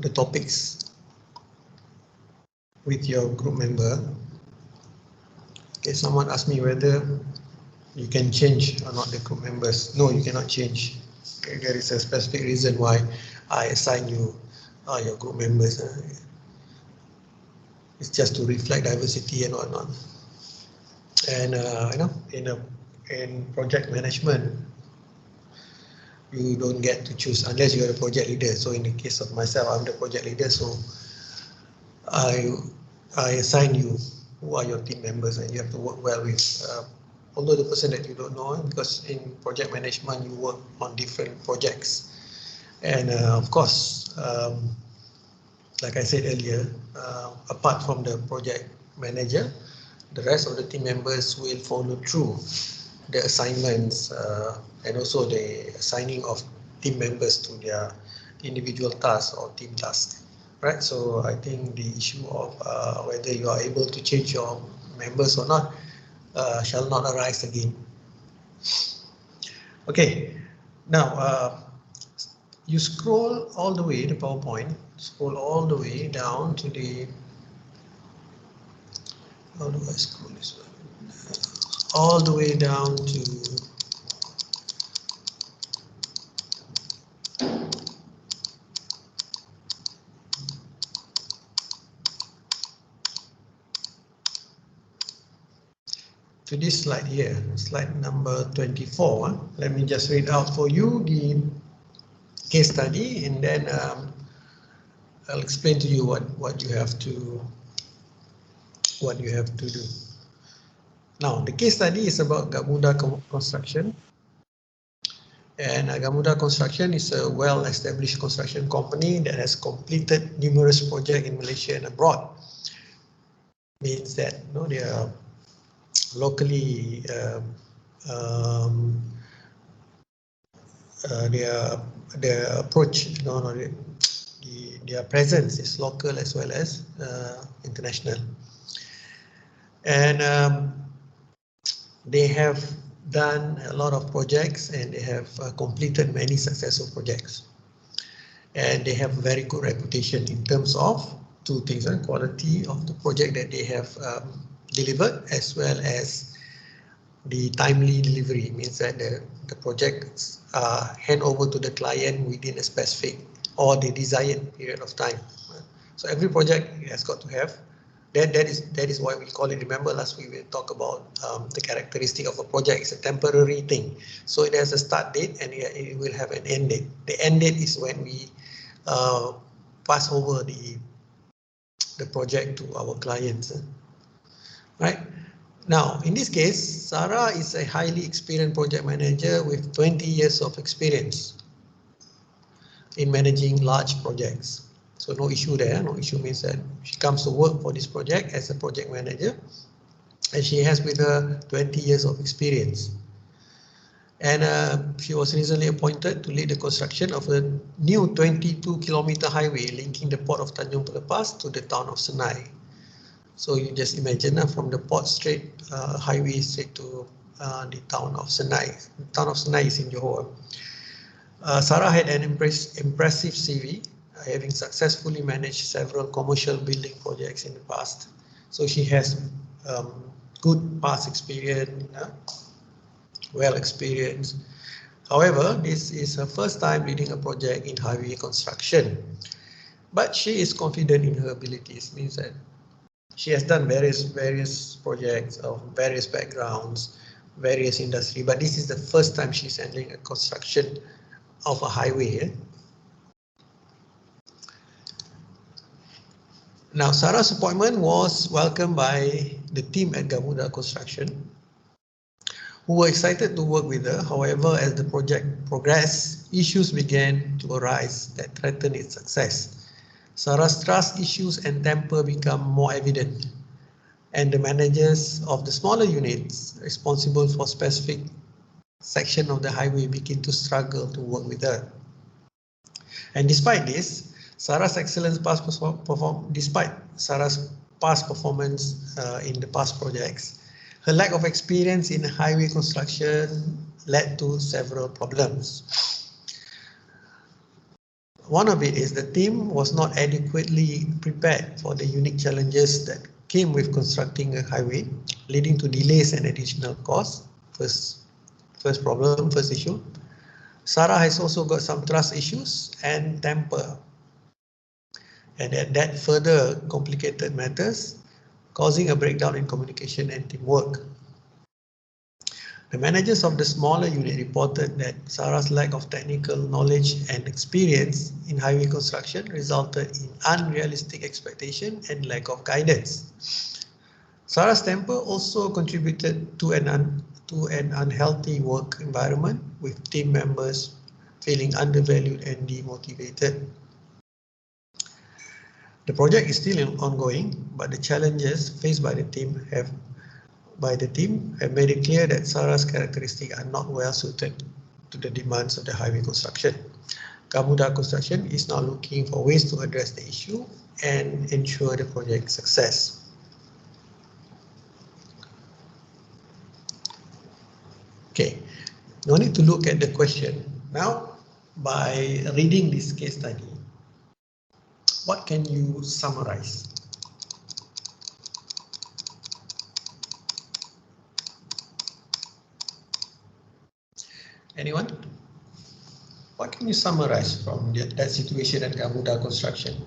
the topics with your group member. Okay, someone asked me whether you can change or not the group members. No, you cannot change. Okay, there is a specific reason why I assign you your group members. It's just to reflect diversity and whatnot. And in project management, you don't get to choose unless you are the project leader. So in the case of myself, I'm the project leader, so I assign you who are your team members, and you have to work well with although the person that you don't know, because in project management you work on different projects. And of course, like I said earlier, apart from the project manager, the rest of the team members will follow through the assignments and also the assigning of team members to their individual tasks or team tasks. Right, so I think the issue of whether you are able to change your members or not shall not arise again. Okay, now you scroll all the way, the PowerPoint, scroll all the way down to the, how do I scroll this one? All the way down to this slide here, slide number 24. Let me just read out for you the case study, and then I'll explain to you what you have to do. Now, the case study is about Gamuda Construction, and Gamuda Construction is a well-established construction company that has completed numerous projects in Malaysia and abroad. Means that they are locally their approach, their presence is local as well as international, and they have done a lot of projects, and they have completed many successful projects, and they have a very good reputation in terms of two things: quality of the project that they have delivered, as well as the timely delivery. It means that the projects are hand over to the client within a specific or the desired period of time. So every project has got to have that. That is why we call it. Remember last week we talked about the characteristic of a project. It's a temporary thing. So it has a start date and it will have an end date. The end date is when we pass over the project to our clients. Right. Now, in this case, Sarah is a highly experienced project manager with 20 years of experience in managing large projects. So no issue there. No issue means that she comes to work for this project as a project manager, and she has with her 20 years of experience. And she was recently appointed to lead the construction of a new 22-kilometer highway linking the port of Tanjung Pelepas to the town of Senai. So you just imagine from the port straight highway straight to the town of Senai. The town of Senai is in Johor. Sarah had an impressive CV, having successfully managed several commercial building projects in the past. So she has good past experience, well experienced. However, this is her first time leading a project in highway construction. But she is confident in her abilities, means that she has done various projects of various backgrounds, various industry, but this is the first time she's handling a construction of a highway. Now, Sarah's appointment was welcomed by the team at Gamuda Construction, who were excited to work with her. However, as the project progressed, issues began to arise that threatened its success. Sarah's trust issues and temper become more evident, and the managers of the smaller units responsible for specific section of the highway begin to struggle to work with her. And despite this, Sarah's past performance in the past projects, her lack of experience in highway construction led to several problems. One of it is the team was not adequately prepared for the unique challenges that came with constructing a highway, leading to delays and additional costs. First problem, first issue. Sarah has also got some trust issues and temper, and that further complicated matters, causing a breakdown in communication and teamwork. The managers of the smaller unit reported that Sarah's lack of technical knowledge and experience in highway construction resulted in unrealistic expectation and lack of guidance. Sarah's temper also contributed to an unhealthy work environment, with team members feeling undervalued and demotivated. The project is still ongoing, but the challenges faced by the team have made it clear that Sarah's characteristics are not well suited to the demands of the highway construction. Gamuda Construction is now looking for ways to address the issue and ensure the project success. Okay, no need to look at the question. Now, by reading this case study, what can you summarize? Anyone? What can you summarize from that situation at Gamuda Construction?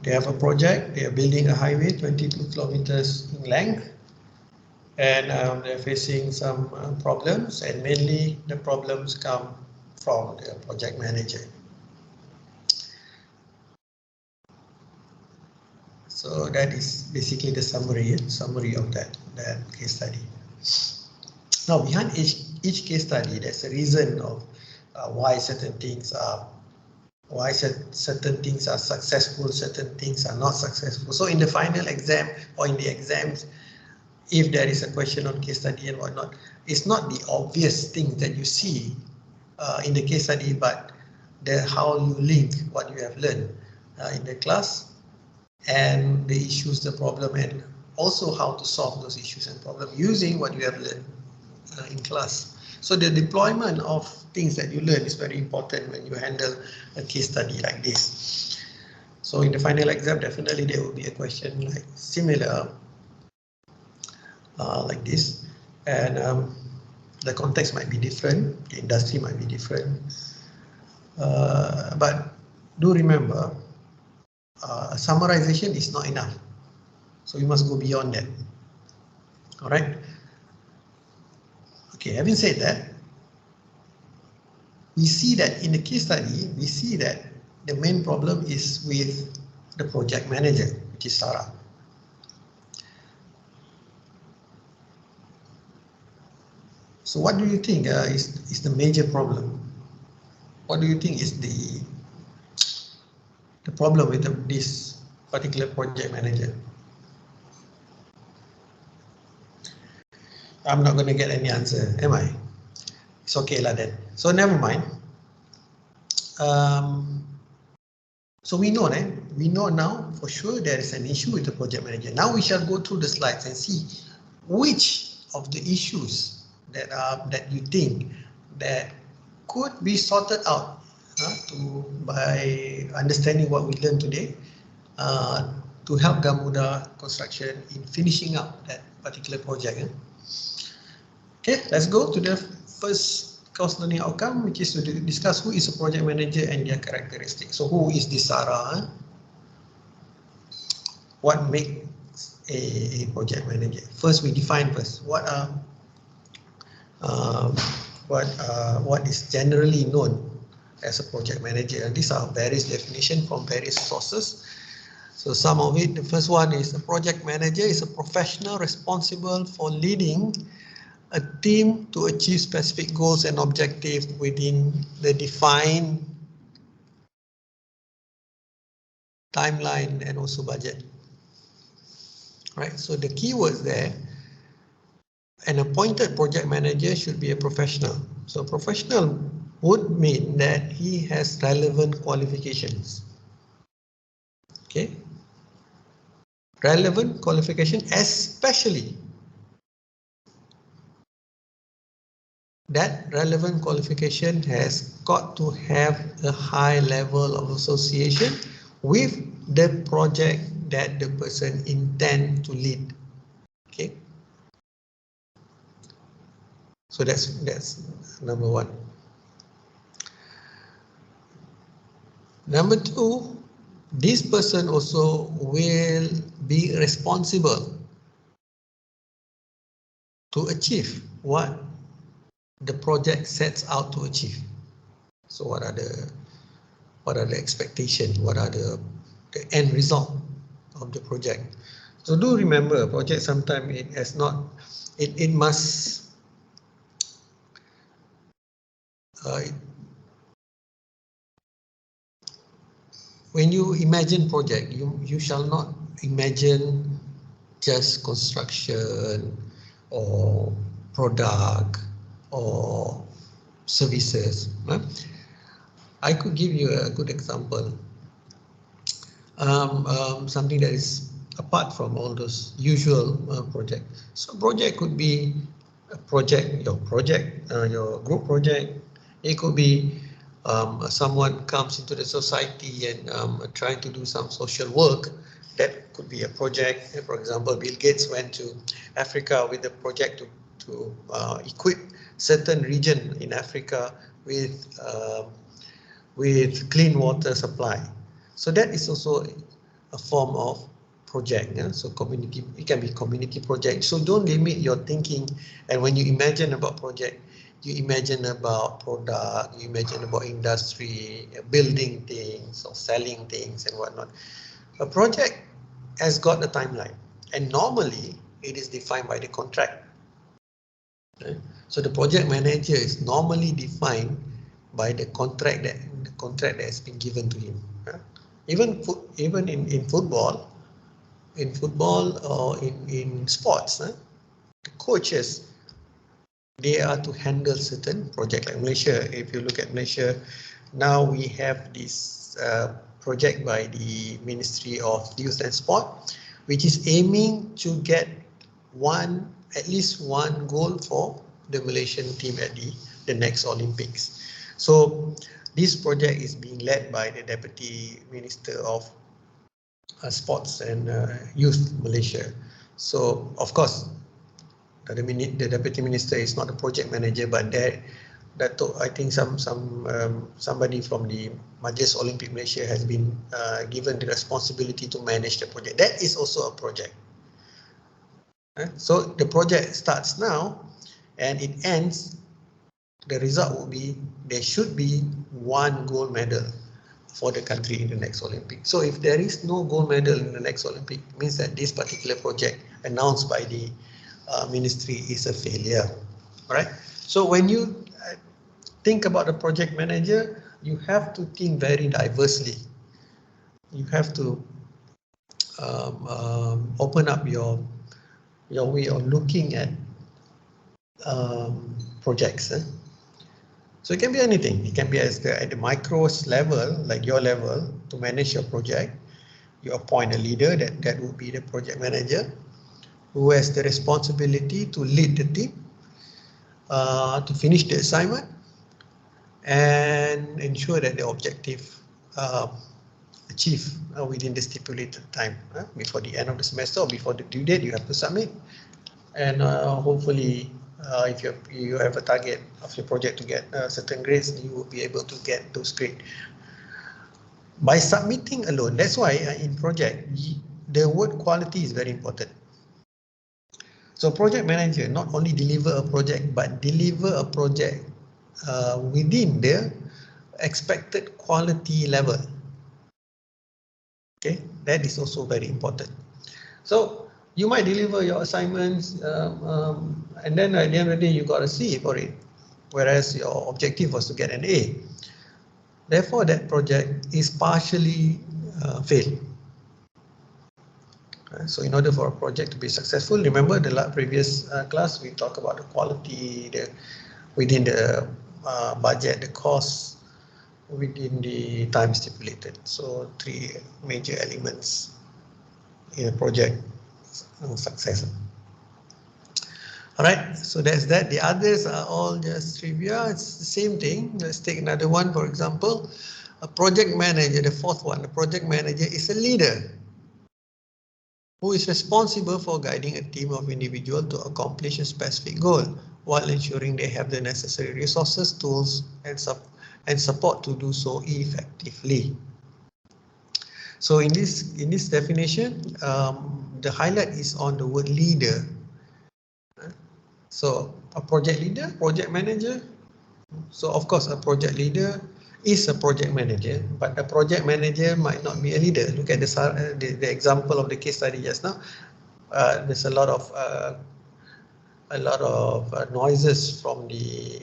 They have a project, they are building a highway 22 kilometers in length, and they're facing some problems, and mainly the problems come from the project manager. So that is basically the summary of that case study. Now, behind each case study, there's a reason of why certain things are successful, certain things are not successful. So in the final exam or in the exams, if there is a question on case study and whatnot, it's not the obvious things that you see in the case study, but how you link what you have learned in the class and the issues, the problem, and also how to solve those issues and problems using what you have learned in class. So the deployment of things that you learn is very important when you handle a case study like this. So in the final exam, definitely there will be a question like similar like this, and the context might be different, the industry might be different, but do remember, summarization is not enough, so you must go beyond that. All right. Okay, having said that, we see that in the case study, we see that the main problem is with the project manager, which is Sarah. So what do you think is the major problem? What do you think is the problem with this particular project manager? I'm not going to get any answer, am I? It's okay lah then. So never mind. So we know now for sure there is an issue with the project manager. Now we shall go through the slides and see which of the issues that you think that could be sorted out by understanding what we learned today to help Gamuda Construction in finishing up that particular project. Okay, let's go to the first course learning outcome, which is to discuss who is a project manager and their characteristics. So who is this Sarah? What makes a project manager? First, we define what is generally known as a project manager. And these are various definitions from various sources. So some of it, the first one is a project manager is a professional responsible for leading a team to achieve specific goals and objectives within the defined timeline and also budget. Right, so the keywords there, an appointed project manager should be a professional. So professional would mean that he has relevant qualifications. Okay, relevant qualification, especially that relevant qualification has got to have a high level of association with the project that the person intend to lead. Okay, so that's number one. Number two, this person also will be responsible to achieve what the project sets out to achieve. So what are the expectations? What are the end result of the project? So do remember, a project sometimes it has not, it must when you imagine project, you shall not imagine just construction or product or services. I could give you a good example. Something that is apart from all those usual projects. So project could be a project, your group project. It could be someone comes into the society and trying to do some social work. That could be a project. For example, Bill Gates went to Africa with a project to equip certain region in Africa with clean water supply. So that is also a form of project. Yeah? So community, it can be community project. So don't limit your thinking. And when you imagine about project, you imagine about product, you imagine about industry, building things or selling things and whatnot. A project has got a timeline, and normally it is defined by the contract. Okay? So the project manager is normally defined by the contract that has been given to him. Even in football or in sports, the coaches, they are to handle certain project. Like Malaysia, if you look at Malaysia, now we have this project by the Ministry of Youth and Sport, which is aiming to get at least one goal for the Malaysian team at the next Olympics. So this project is being led by the Deputy Minister of Sports and Youth Malaysia. So of course, the Deputy Minister is not a project manager, but I think somebody from the Majlis Olympic Malaysia has been given the responsibility to manage the project. That is also a project. So the project starts now and it ends. The result will be there should be one gold medal for the country in the next Olympic. So if there is no gold medal in the next Olympic, it means that this particular project announced by the ministry is a failure. All right. So when you think about the project manager, you have to think very diversely. You have to open up your way of looking at projects. So it can be anything. It can be at the micro level, like your level, to manage your project. You appoint a leader, that would be the project manager, who has the responsibility to lead the team, to finish the assignment, and ensure that the objective achieved within the stipulated time. Before the end of the semester or before the due date, you have to submit. And hopefully, if you have a target of your project to get certain grades, you will be able to get those grades. By submitting alone, that's why in project, the word quality is very important. So project manager not only deliver a project, but deliver a project within the expected quality level. Okay, that is also very important. So you might deliver your assignments and then at the end of the day you got a C for it, whereas your objective was to get an A. Therefore, that project is partially failed. So in order for a project to be successful, remember the previous class we talked about the quality, within the budget, the cost, within the time stipulated. So 3 major elements in a project success. All right, so that's that. The others are all just trivia. It's the same thing. Let's take another one, for example. A project manager, the fourth one, the project manager is a leader who is responsible for guiding a team of individuals to accomplish a specific goal while ensuring they have the necessary resources, tools, and support to do so effectively. So in this definition, the highlight is on the word leader. So a project leader, project manager. So of course a project leader is a project manager, but a project manager might not be a leader. Look at the example of the case study just now. There's a lot of noises from the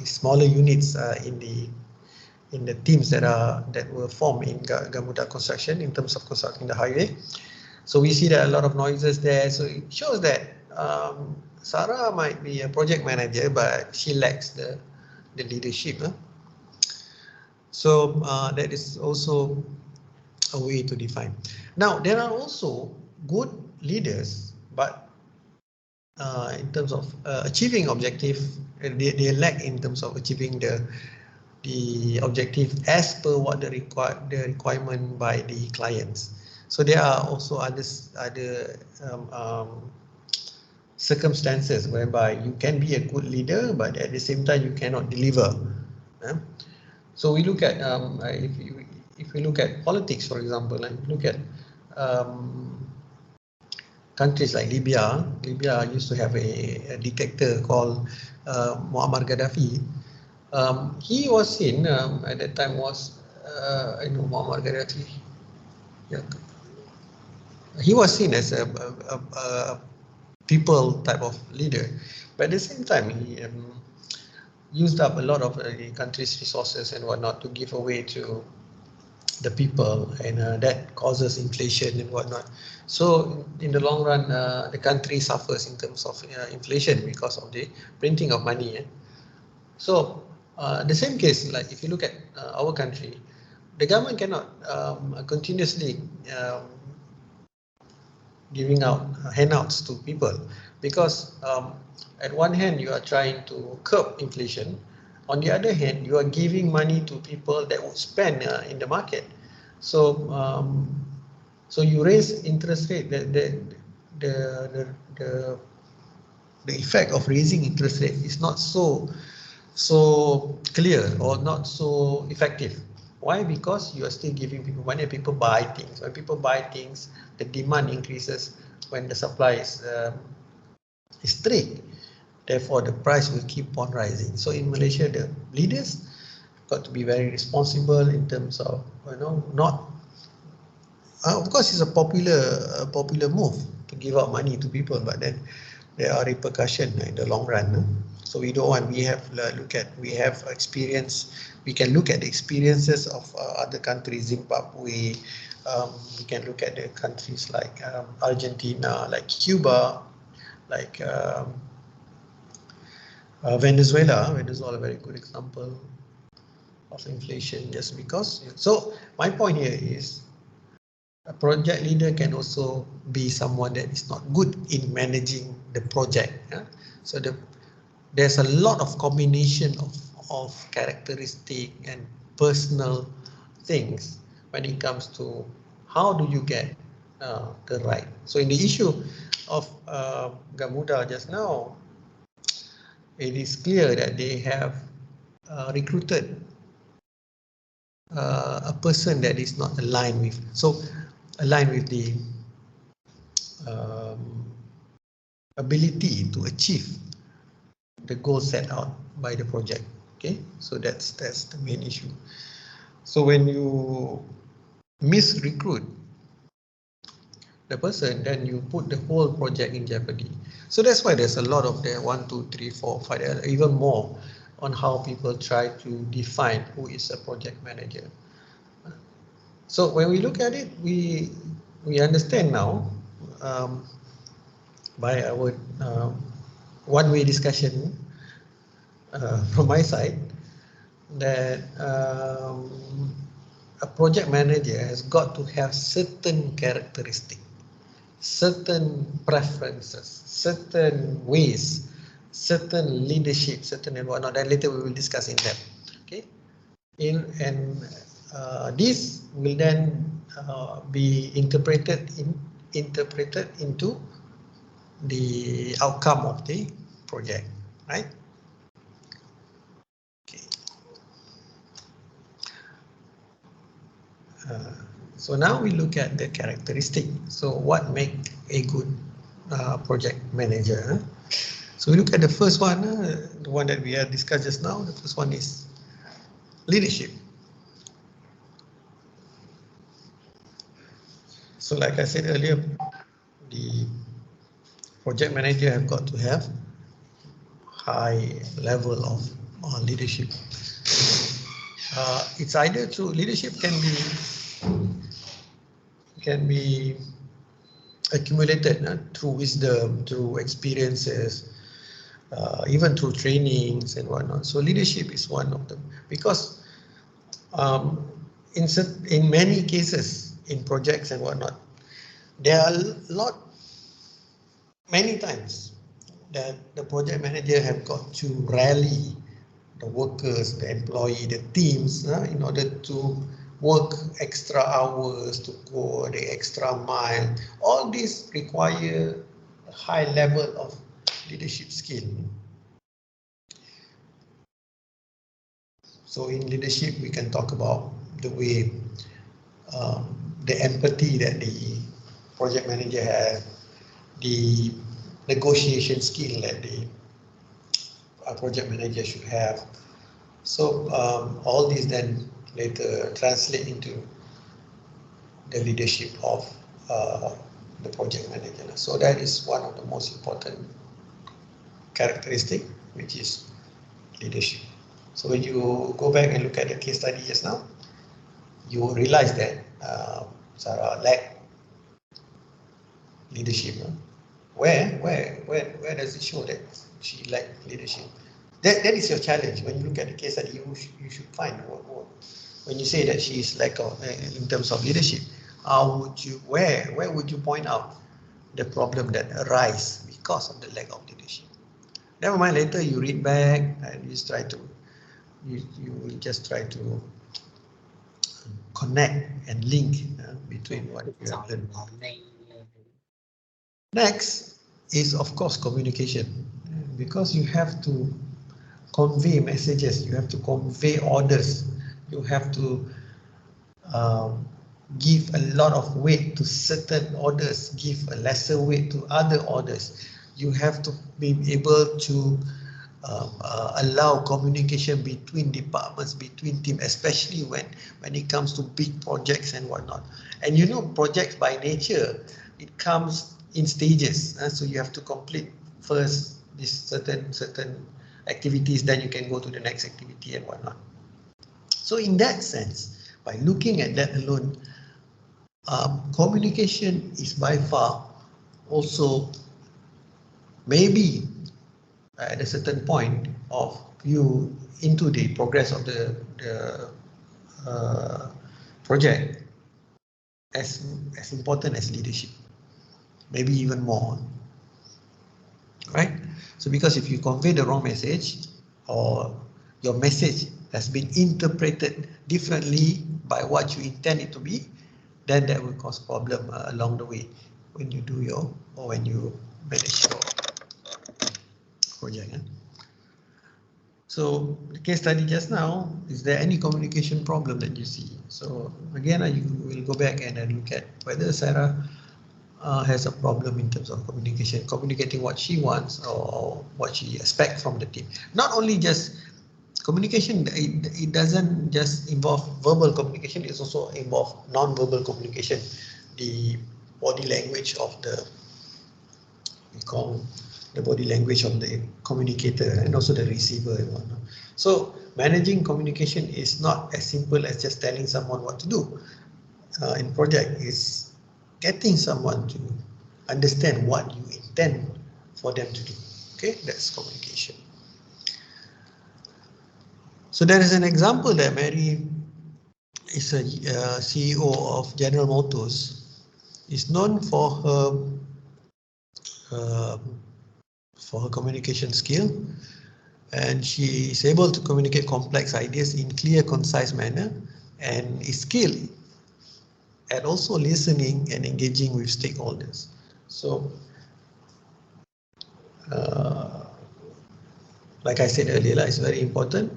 smaller units in the teams that were formed in Gamuda Construction in terms of constructing the highway. So we see that a lot of noises there. So it shows that Sarah might be a project manager, but she lacks the leadership. So that is also a way to define. Now there are also good leaders, but in terms of achieving objective, they lack in terms of achieving the objective as per what the requirement by the clients. So there are also other circumstances whereby you can be a good leader, but at the same time you cannot deliver. So we look at if we look at politics, for example, and look at countries like Libya. Libya used to have a dictator called Muammar Gaddafi. He was seen at that time was I know Muammar Gaddafi. Yeah. He was seen as a people type of leader, but at the same time he used up a lot of the country's resources and whatnot to give away to the people, and that causes inflation and whatnot. So in the long run, the country suffers in terms of inflation because of the printing of money. So the same case, like if you look at our country, the government cannot continuously giving out handouts to people, because at one hand you are trying to curb inflation, on the other hand you are giving money to people that would spend in the market. So so you raise interest rate, the effect of raising interest rate is not so clear or not so effective. Why? Because you are still giving people money and people buy things. When people buy things, the demand increases when the supply is strict. Therefore, the price will keep on rising. So in Malaysia, the leaders got to be very responsible in terms of, not. Of course, it's a popular move to give out money to people, but then there are repercussions in the long run. So we don't want. We have experience. We can look at the experiences of other countries, Zimbabwe. We can look at the countries like Argentina, like Cuba, like Venezuela. Venezuela, a very good example of inflation, just because. So my point here is, a project leader can also be someone that is not good in managing the project. So there's a lot of combination of characteristic and personal things when it comes to how do you get the right. So in the issue of Gamuda just now, it is clear that they have recruited a person that is not aligned with the ability to achieve the goal set out by the project. Okay, so that's the main issue. So when you misrecruit the person, then you put the whole project in jeopardy. So that's why there's a lot of there 1, 2, 3, 4, 5, even more on how people try to define who is a project manager. So when we look at it, we understand now by our one-way discussion from my side that a project manager has got to have certain characteristics, certain preferences, certain ways, certain leadership, certain and whatnot, that later we will discuss in depth. Okay, this will then be interpreted into the outcome of the project, right? Okay. So now we look at the characteristic. So what make a good project manager? So we look at the first one, the one that we have discussed just now. The first one is leadership. So like I said earlier, the project manager have got to have high level of leadership. It's either through leadership can be accumulated through wisdom, through experiences, even through trainings and whatnot. So leadership is one of them, because in many cases in projects and whatnot, there are many times that the project manager have got to rally the workers, the employee, the teams in order to work extra hours, to go the extra mile. All this require a high level of leadership skill. So in leadership, we can talk about the way the empathy that the project manager has, the negotiation skill that the project manager should have. So all these then later translate into the leadership of the project manager. So that is one of the most important characteristic, which is leadership. So when you go back and look at the case study just now, you will realize that Sarah lacked leadership. Where does it show that she lacked leadership? That is your challenge. When you look at the case study, you should find what when you say that she is lack of in terms of leadership. Where would you point out the problem that arise because of the lack of leadership? Never mind, later you read back and you try to you will just try to connect and link between what you have learned. Next is, of course, communication, because you have to convey messages, you have to convey orders, you have to give a lot of weight to certain orders, give a lesser weight to other orders. You have to be able to allow communication between departments, between teams, especially when it comes to big projects and whatnot. And you know, projects by nature, it comes in stages. So you have to complete first this certain activities, then you can go to the next activity and whatnot. So in that sense, by looking at that alone, communication is by far also maybe at a certain point of view into the progress of the project as important as leadership, maybe even more, right? So because if you convey the wrong message, or your message has been interpreted differently by what you intend it to be, then that will cause problem along the way when you do when you manage your project. So the case study just now, is there any communication problem that you see? So again, you will go back and then look at whether Sarah has a problem in terms of communication, communicating what she wants or what she expects from the team. Not only just communication, it doesn't just involve verbal communication, it also involves non-verbal communication, the body language of we call the body language of the communicator and also the receiver and whatnot. So managing communication is not as simple as just telling someone what to do. In project is getting someone to understand what you intend for them to do. Okay, that's communication. So there is an example that Mary is a CEO of General Motors, is known for her for her communication skill, and she is able to communicate complex ideas in clear, concise manner, and is skilled at also listening and engaging with stakeholders. So, like I said earlier, it's very important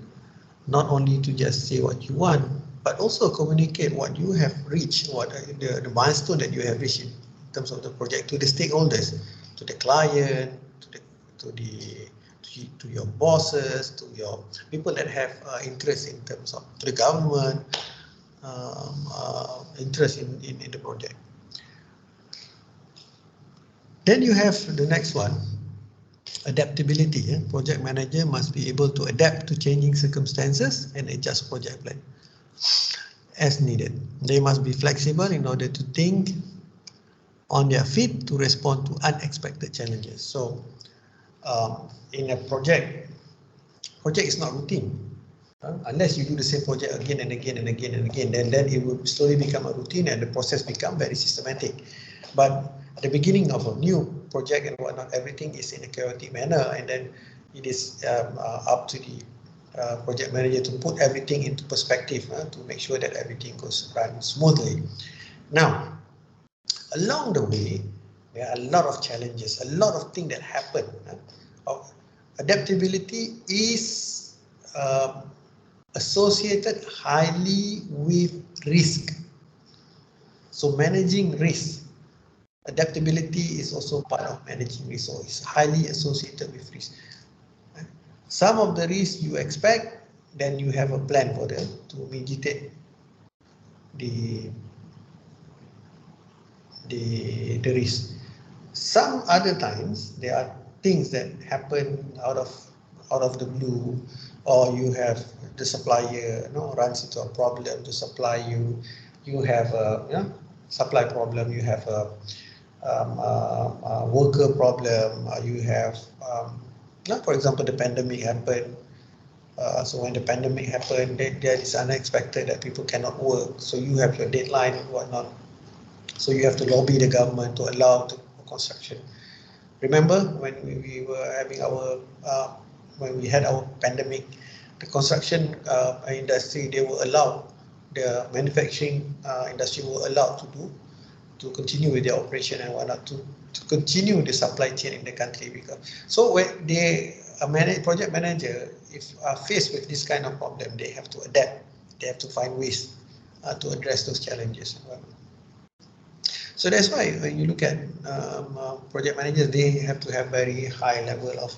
not only to just say what you want, but also communicate what you have reached, what the milestone that you have reached in terms of the project to the stakeholders, to the client, to your bosses, to your people that have interest in terms of, to the government, interest in the project. Then you have the next one, adaptability. Project manager must be able to adapt to changing circumstances and adjust project plan as needed. They must be flexible in order to think on their feet to respond to unexpected challenges. So in a project is not routine. Unless you do the same project again and again and again and again, then it will slowly become a routine and the process become very systematic. But at the beginning of a new project and whatnot, everything is in a chaotic manner, and then it is up to the project manager to put everything into perspective to make sure that everything runs smoothly. Now, along the way, there are a lot of challenges, a lot of things that happen. Adaptability is associated highly with risk. So managing risk, adaptability is also part of managing risk, so it's highly associated with risk. Some of the risks you expect, then you have a plan for them to mitigate the risk. Some other times there are things that happen out of the blue, or you have the supplier runs into a problem to supply you. You have a supply problem. You have a worker problem. You have, for example, the pandemic happened. So when the pandemic happened, there is unexpected that people cannot work. So you have your deadline and whatnot. So you have to lobby the government to allow the construction. Remember when we were having our when we had our pandemic, the construction industry, they were allowed, the manufacturing industry were allowed to continue with their operation and whatnot, to continue the supply chain in the country. Because so when a project manager, if faced with this kind of problem, they have to adapt. They have to find ways to address those challenges. So that's why when you look at project managers, they have to have very high level of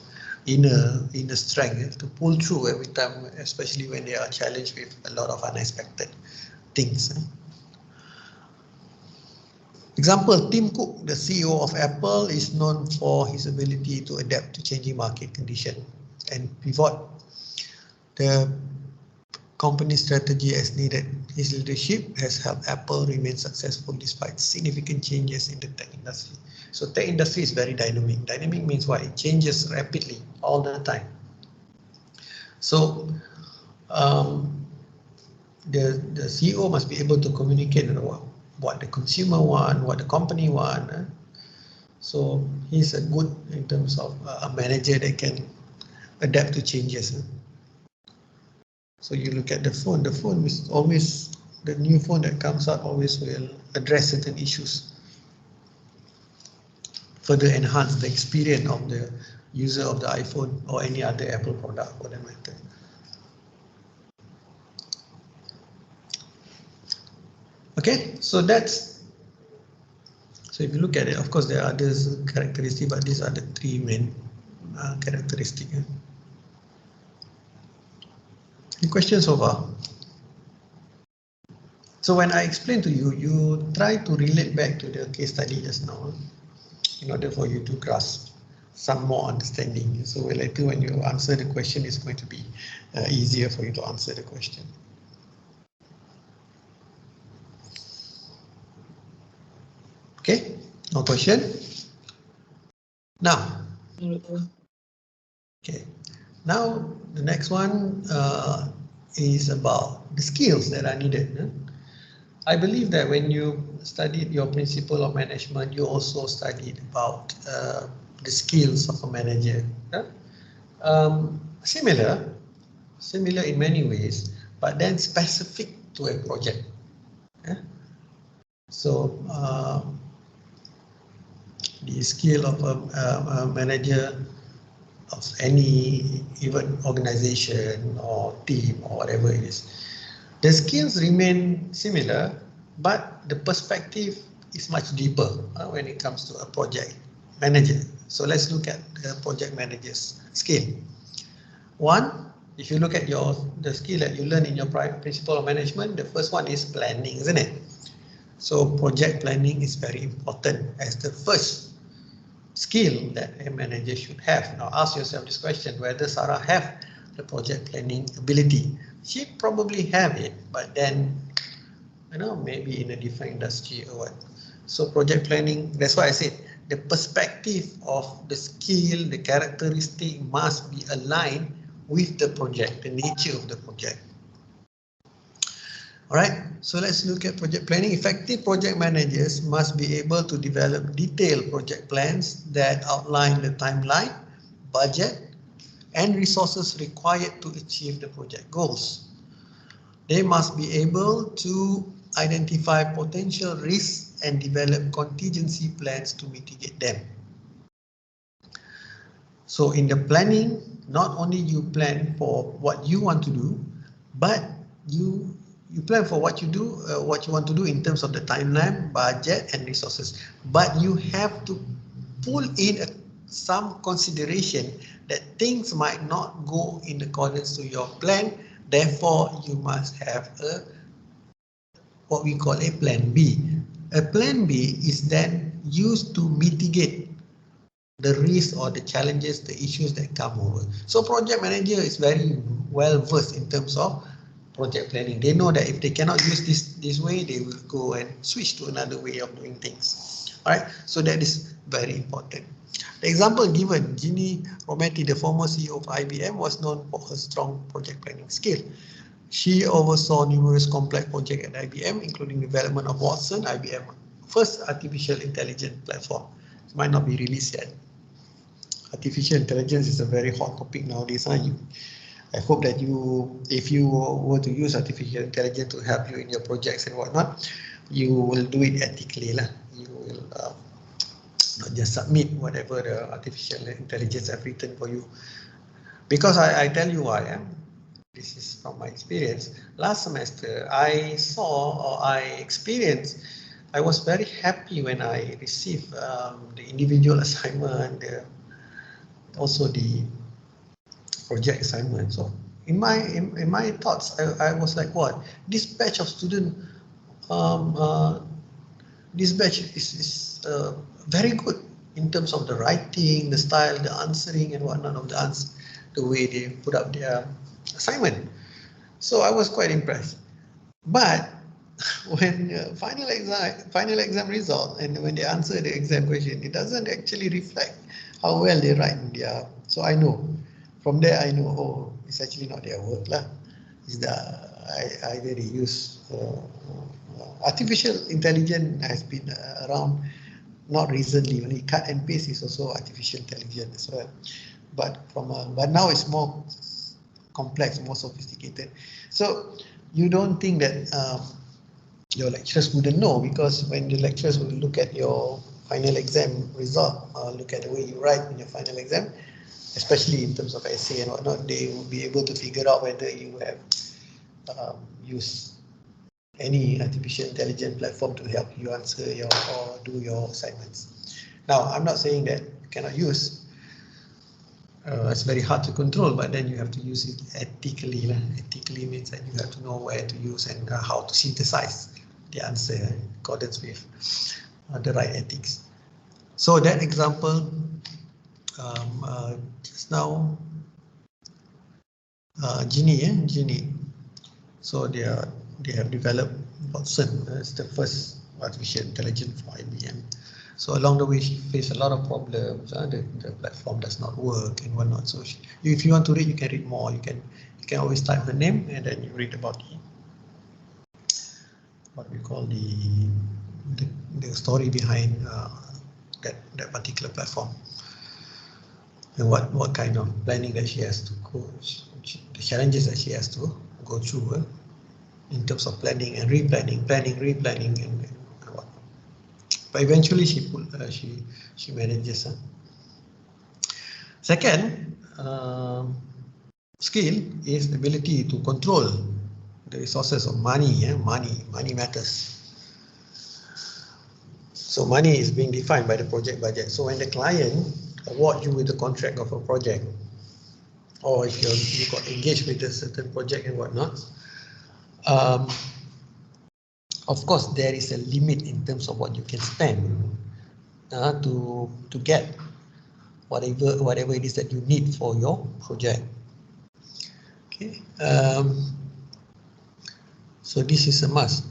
inner strength to pull through every time, especially when they are challenged with a lot of unexpected things. Example, Tim Cook, the CEO of Apple, is known for his ability to adapt to changing market conditions and pivot the company strategy as needed. His leadership has helped Apple remain successful despite significant changes in the tech industry. So tech industry is very dynamic. Dynamic means what? It changes rapidly all the time. So the CEO must be able to communicate what the consumer want, what the company want. So he's a good in terms of a manager that can adapt to changes. So you look at the phone is always, the new phone that comes out always will address certain issues, further enhance the experience of the user of the iPhone or any other Apple product for that matter. Okay, so if you look at it, of course there are others characteristics, but these are the three main characteristics. Any questions so far? So when I explain to you, you try to relate back to the case study just now in order for you to grasp some more understanding. So later when you answer the question, it's going to be easier for you to answer the question. Okay, no question? Now, okay, now the next one is about the skills that are needed. I believe that when you studied your principle of management, you also studied about the skills of a manager. Similar in many ways, but then specific to a project. So the skill of a manager of any even organization or team or whatever it is, the skills remain similar, but the perspective is much deeper when it comes to a project manager. So let's look at the project manager's skill. One, if you look at the skill that you learn in your principle of management, the first one is planning, isn't it? So project planning is very important as the first skill that a manager should have. Now ask yourself this question, whether Sarah have the project planning ability. She probably have it, but then, maybe in a different industry or what. So project planning, that's why I said the perspective of the skill, the characteristic must be aligned with the project, the nature of the project. All right, so let's look at project planning. Effective project managers must be able to develop detailed project plans that outline the timeline, budget, and resources required to achieve the project goals. They must be able to identify potential risks and develop contingency plans to mitigate them. So in the planning, not only you plan for what you want to do, but you plan for what you do, what you want to do in terms of the timeline, budget, and resources. But you have to pull in some consideration that things might not go in accordance to your plan. Therefore, you must have what we call a plan B. A plan B is then used to mitigate the risks or the challenges, the issues that come over. So project manager is very well versed in terms of project planning. They know that if they cannot use this way, they will go and switch to another way of doing things. All right, so that is very important. The example given, Ginny Rometty, the former CEO of IBM, was known for her strong project planning skill. She oversaw numerous complex projects at IBM, including development of Watson, IBM first artificial intelligence platform. It might not be released yet. Artificial intelligence is a very hot topic nowadays. I hope that if you were to use artificial intelligence to help you in your projects and whatnot, you will do it ethically. You will not just submit whatever the artificial intelligence have written for you. Because I tell you why. This is from my experience. Last semester, I experienced, I was very happy when I received the individual assignment, also the project assignment. So in my thoughts, I was like, what? This batch of students, this batch is very good in terms of the writing, the style, the answering, and whatnot of the way they put up their assignment. So I was quite impressed. But when final exam result and when they answer the exam question, it doesn't actually reflect how well they write in their. So I know. From there, I know, oh, it's actually not their work lah. It's either they use artificial intelligence has been around not recently. Only cut and paste is also artificial intelligence as well. But but now it's more complex, more sophisticated. So you don't think that your lecturers wouldn't know, because when the lecturers will look at your final exam result, look at the way you write in your final exam, especially in terms of essay and whatnot, they will be able to figure out whether you have used any artificial intelligence platform to help you answer or do your assignments. Now, I'm not saying that you cannot use. It's very hard to control, but then you have to use it ethically. Ethically means that you have to know where to use and how to synthesize the answer in accordance with the right ethics. So that example, just now, Ginny. So they have developed Watson as the first artificial intelligence for IBM. So along the way, she faced a lot of problems. The platform does not work and whatnot. So if you want to read, you can read more. You can always type her name and then you read about what we call the story behind that particular platform. and what kind of planning that she has to go, the challenges that she has to go through in terms of planning and replanning, replanning, and what. But eventually she manages. Second skill is the ability to control the resources of money. Money matters. So money is being defined by the project budget. So when the client award you with the contract of a project, or if you got engaged with a certain project and whatnot, of course there is a limit in terms of what you can spend to get whatever it is that you need for your project. Okay, so this is a must.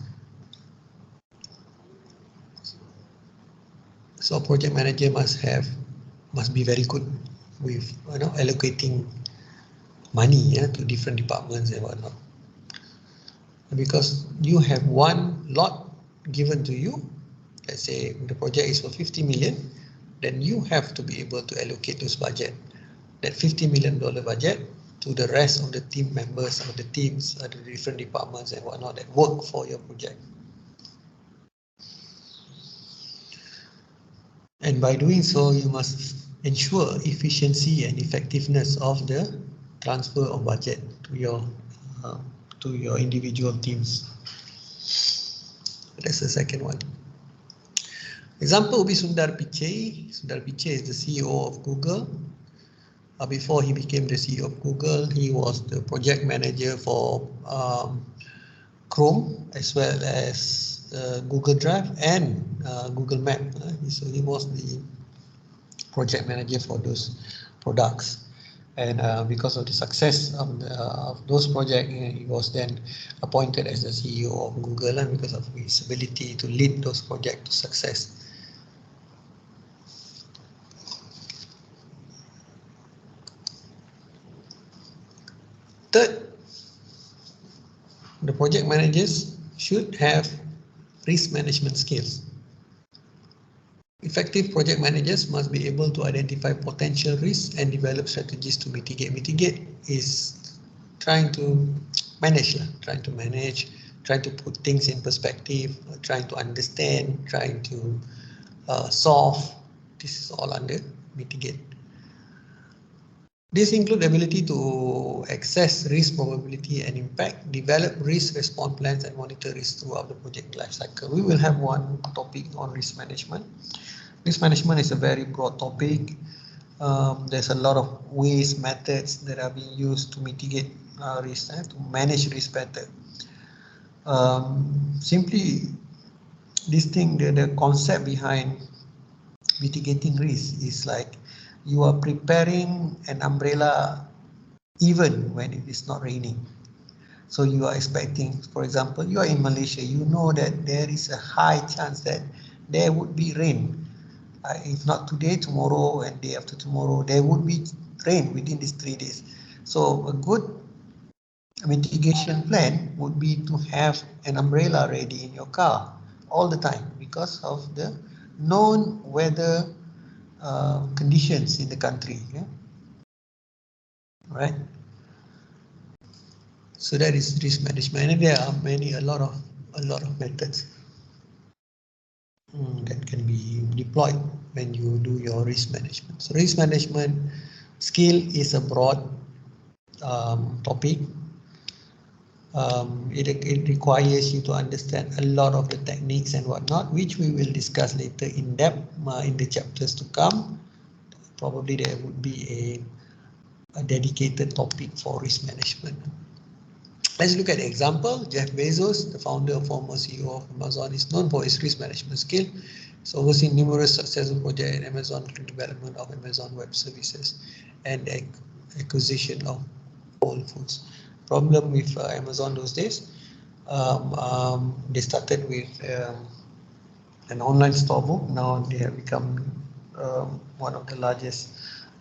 So project manager must be very good with allocating money to different departments and whatnot. Because you have one lot given to you, let's say the project is for 50 million, then you have to be able to allocate those budget, that $50 million budget, to the rest of the team members of the teams, the different departments and whatnot that work for your project. And by doing so, you must ensure efficiency and effectiveness of the transfer of budget to your individual teams. That's the second one. Example will be Sundar Pichai. Sundar Pichai is the CEO of Google. Before he became the CEO of Google, he was the project manager for Chrome as well as Google Drive and Google Map. So he was the project manager for those products. And because of the success of those projects, he was then appointed as the CEO of Google, and because of his ability to lead those projects to success. Third, the project managers should have risk management skills. Effective project managers must be able to identify potential risks and develop strategies to mitigate. Mitigate is trying to manage, trying to put things in perspective, trying to understand, trying to solve. This is all under mitigate. This includes the ability to assess risk probability and impact, develop risk response plans, and monitor risk throughout the project lifecycle. We will have one topic on risk management. Risk management is a very broad topic. There's a lot of ways, methods that are being used to mitigate risk, to manage risk better. Simply, this thing, the concept behind mitigating risk is like you are preparing an umbrella even when it is not raining. So you are expecting, for example, you are in Malaysia, you know that there is a high chance that there would be rain. If not today, tomorrow and day after tomorrow, there would be rain within these 3 days. So a good mitigation plan would be to have an umbrella ready in your car all the time because of the known weather conditions in the country. Yeah? Right. So that is risk management, and there are a lot of methods that can be deployed when you do your risk management. So risk management skill is a broad topic. It requires you to understand a lot of the techniques and whatnot, which we will discuss later in depth in the chapters to come. Probably there would be a dedicated topic for risk management. Let's look at the example. Jeff Bezos, the founder and former CEO of Amazon, is known for his risk management skill. He's overseen numerous successful projects in Amazon, including development of Amazon Web Services and acquisition of Whole Foods. Problem with Amazon those days, they started with an online store book. Now they have become one of the largest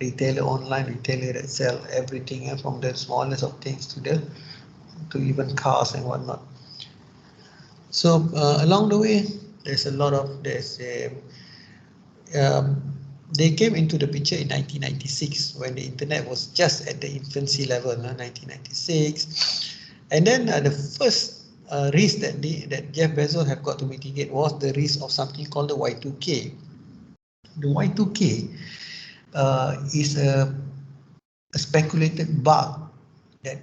online retailer that sell everything from the smallest of things to even cars and whatnot. So along the way, there's they came into the picture in 1996 when the internet was just at the infancy level, 1996. And then the first risk that Jeff Bezos have got to mitigate was the risk of something called the Y2K. The Y2K is a speculated bug that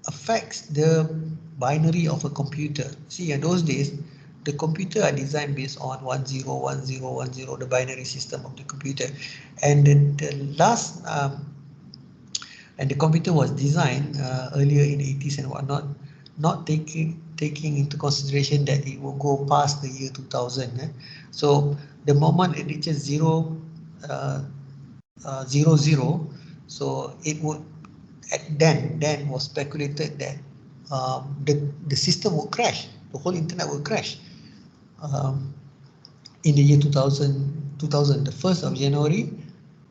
affects the binary of a computer. See, in those days, the computer are designed based on 101010, the binary system of the computer, and the last and the computer was designed earlier in the 80s and whatnot, not taking into consideration that it will go past the year 2000. So the moment it reaches 0, 00, so it would then was speculated that the system will crash, the whole internet will crash in the year 2000, the 1st of January,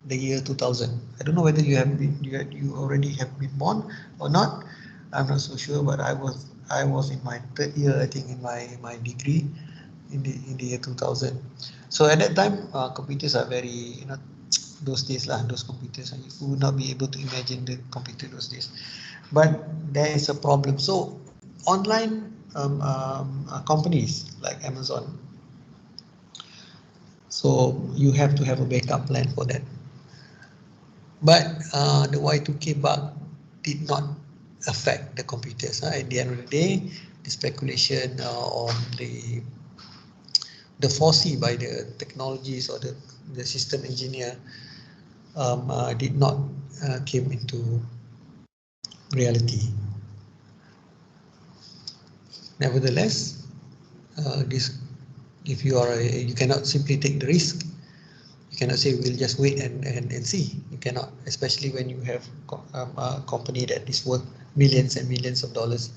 the year 2000. I don't know whether you have been, you already have been born or not. I'm not so sure, but I was in my 3rd year, I think, in my degree in the year 2000. So at that time, computers are very, those days those computers, and you would not be able to imagine the computer those days. But there is a problem. So online companies like Amazon, so you have to have a backup plan for that. But the Y2K bug did not affect the computers. At the end of the day, the speculation on the foresee by the technologies or the system engineer did not came into reality. Nevertheless, if you are you cannot simply take the risk. You cannot say we'll just wait and see. You cannot, especially when you have a company that is worth millions and millions of dollars,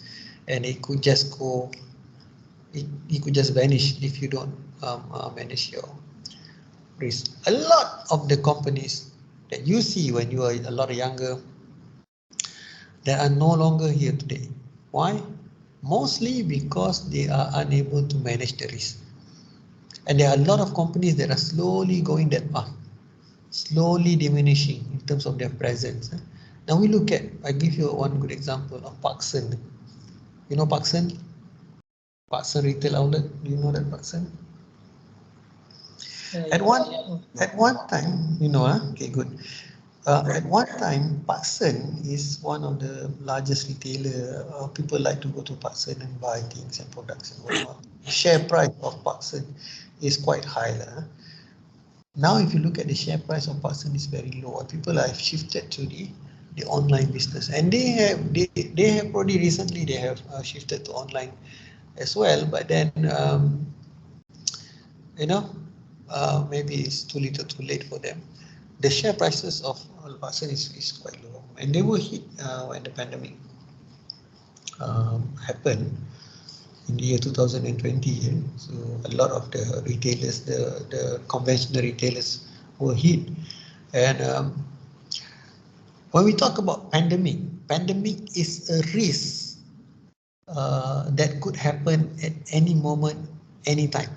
and it could just go. It could just vanish if you don't manage your risk. A lot of the companies that you see when you are a lot younger, they are no longer here today. Why? Mostly because they are unable to manage the risk. And there are a lot of companies that are slowly going that path, slowly diminishing in terms of their presence. Now we look at, I give you one good example of Parkson. You know Parkson? Parkson Retail Outlet, do you know that Parkson? At one time, okay, good. At one time, Parkson is one of the largest retailer. People like to go to Parkson and buy things and products and whatnot. Share price of Parkson is quite high. Now, if you look at the share price of Parkson, is very low. People have shifted to the online business, and they have already recently they have shifted to online as well. But then maybe it's too little, too late for them. The share prices of Parkson is quite low, and they were hit when the pandemic happened in the year 2020. So a lot of the retailers, the conventional retailers, were hit. And when we talk about pandemic is a risk that could happen at any moment, anytime.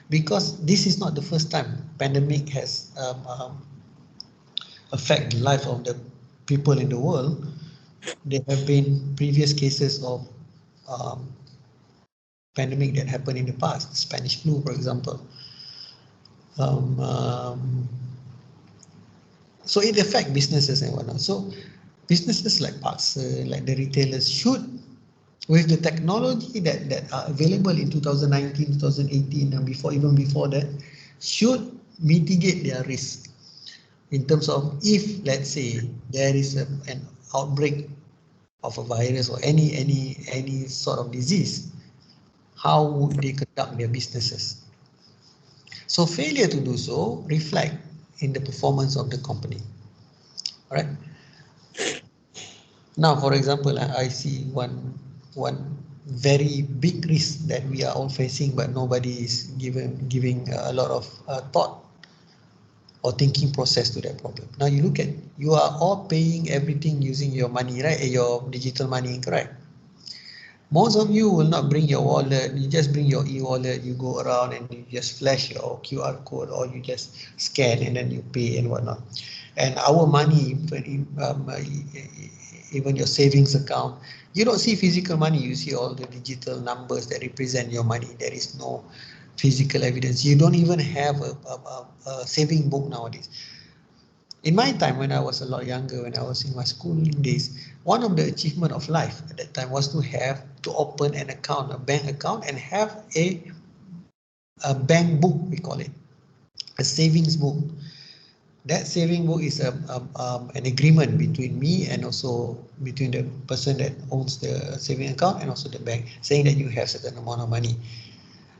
Because this is not the first time pandemic has affected the life of the people in the world. There have been previous cases of pandemic that happened in the past, the Spanish flu, for example. So it affects businesses and whatnot. So businesses like Parkson, like the retailers, should, with the technology that are available in 2019, 2018, and even before that, should mitigate their risk in terms of, if let's say there is an outbreak of a virus or any sort of disease, how would they conduct their businesses? So failure to do so reflect in the performance of the company. All right. Now, for example, I see one very big risk that we are all facing, but nobody is giving a lot of thought or thinking process to that problem. Now you look at, you are all paying everything using your money, right? Your digital money, correct? Most of you will not bring your wallet, you just bring your e-wallet, you go around and you just flash your QR code or you just scan and then you pay and whatnot. And our money, even your savings account, you don't see physical money, you see all the digital numbers that represent your money. There is no physical evidence. You don't even have a saving book nowadays. In my time, when I was a lot younger, when I was in my schooling days, one of the achievement of life at that time was to open an account, a bank account, and have a bank book, we call it, a savings book. That saving book is an agreement between me and also between the person that owns the saving account and also the bank, saying that you have certain amount of money.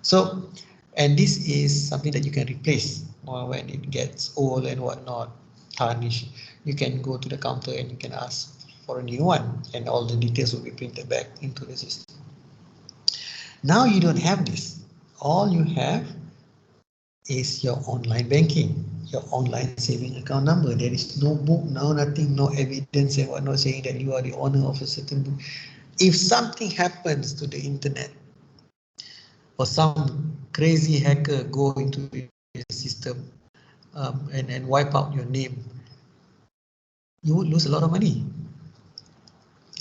So, and this is something that you can replace when it gets old and whatnot, tarnished. You can go to the counter and you can ask for a new one, and all the details will be printed back into the system. Now you don't have this. All you have is your online banking, your online saving account number. There is no book, no nothing, no evidence and whatnot saying that you are the owner of a certain book. If something happens to the internet, or some crazy hacker go into the system and wipe out your name, you would lose a lot of money.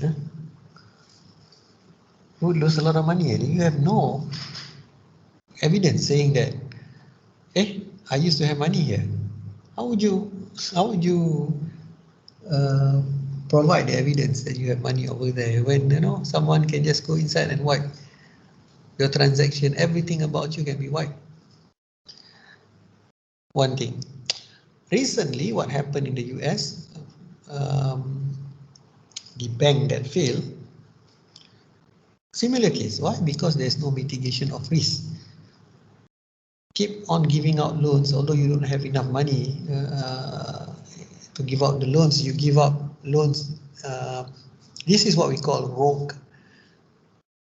Yeah? You would lose a lot of money and you have no evidence saying that, hey, I used to have money here. How would you provide the evidence that you have money over there when someone can just go inside and wipe your transaction, everything about you can be wiped? One thing. Recently, what happened in the US, the bank that failed, similar case. Why? Because there's no mitigation of risk. Keep on giving out loans, although you don't have enough money to give out the loans. You give out loans. This is what we call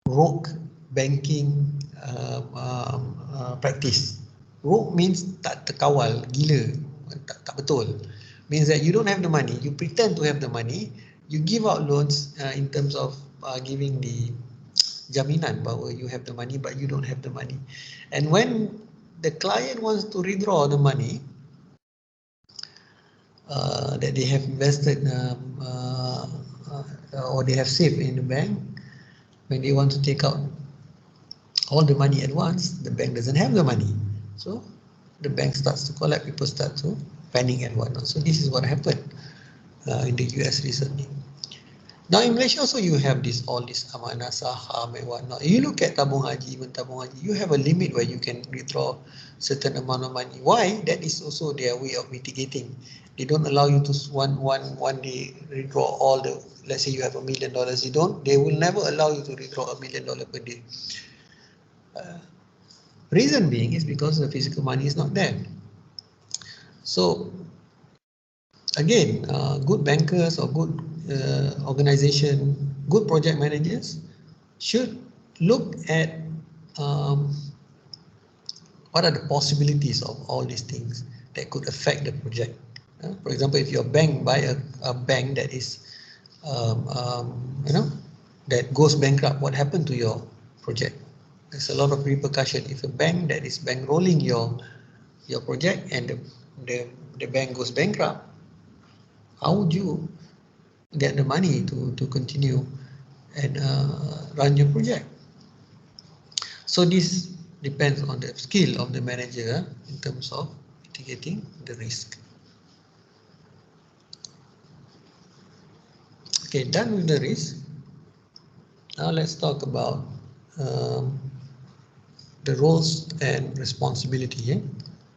rogue banking practice. Rogue means tak terkawal, gila, tak betul. Means that you don't have the money, you pretend to have the money, you give out loans in terms of giving the jaminan bahawa you have the money but you don't have the money. And when the client wants to withdraw the money that they have invested or they have saved in the bank, when they want to take out all the money at once, the bank doesn't have the money. So the bank starts to collapse, people start to panic and whatnot. So this is what happened in the US recently. Now in Malaysia also you have all this amanah saham and whatnot. You look at tabung haji, even tabung haji, you have a limit where you can withdraw certain amount of money. Why? That is also their way of mitigating. They don't allow you to one day withdraw all the, let's say you have $1 million, they will never allow you to withdraw $1 million per day. Reason being is because the physical money is not there. So again, good bankers or good organization, good project managers should look at what are the possibilities of all these things that could affect the project. For example, if your bank buy a bank that is that goes bankrupt, what happened to your project? There's a lot of repercussion. If a bank that is bankrolling your project and the bank goes bankrupt, how would you get the money to continue and run your project? So this depends on the skill of the manager in terms of mitigating the risk. Okay, done with the risk. Now let's talk about the roles and responsibility.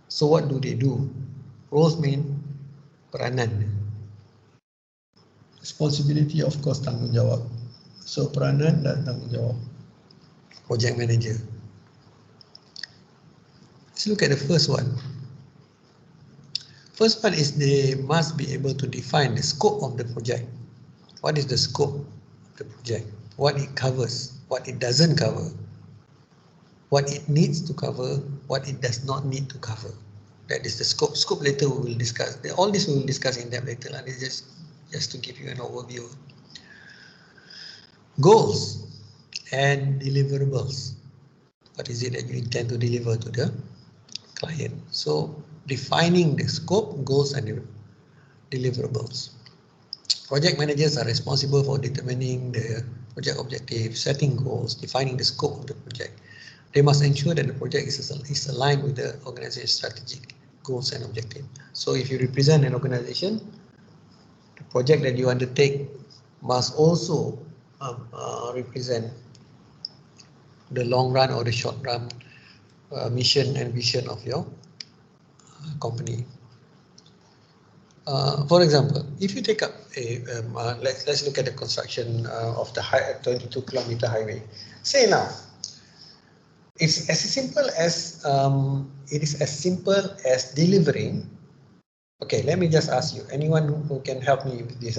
So what do they do? Roles mean peranan. Responsibility, of course, tanggungjawab. So peranan dan tanggungjawab. Project manager. Let's look at the first one. First one is they must be able to define the scope of the project. What is the scope of the project? What it covers, what it doesn't cover, what it needs to cover, what it does not need to cover. That is the scope. Scope later we will discuss. All this we will discuss in depth later. And it's just to give you an overview. Goals. and deliverables. What is it that you intend to deliver to the client? So defining the scope, goals and deliverables. Project managers are responsible for determining the project objectives, setting goals, defining the scope of the project. They must ensure that the project is aligned with the organization's strategic goals and objectives. So if you represent an organization, the project that you undertake must also represent the long run or the short run mission and vision of your company. For example, if you take up let's look at the construction of the 22-kilometer highway. Say now, it's as simple as delivering. Okay, let me just ask you. Anyone who can help me with this?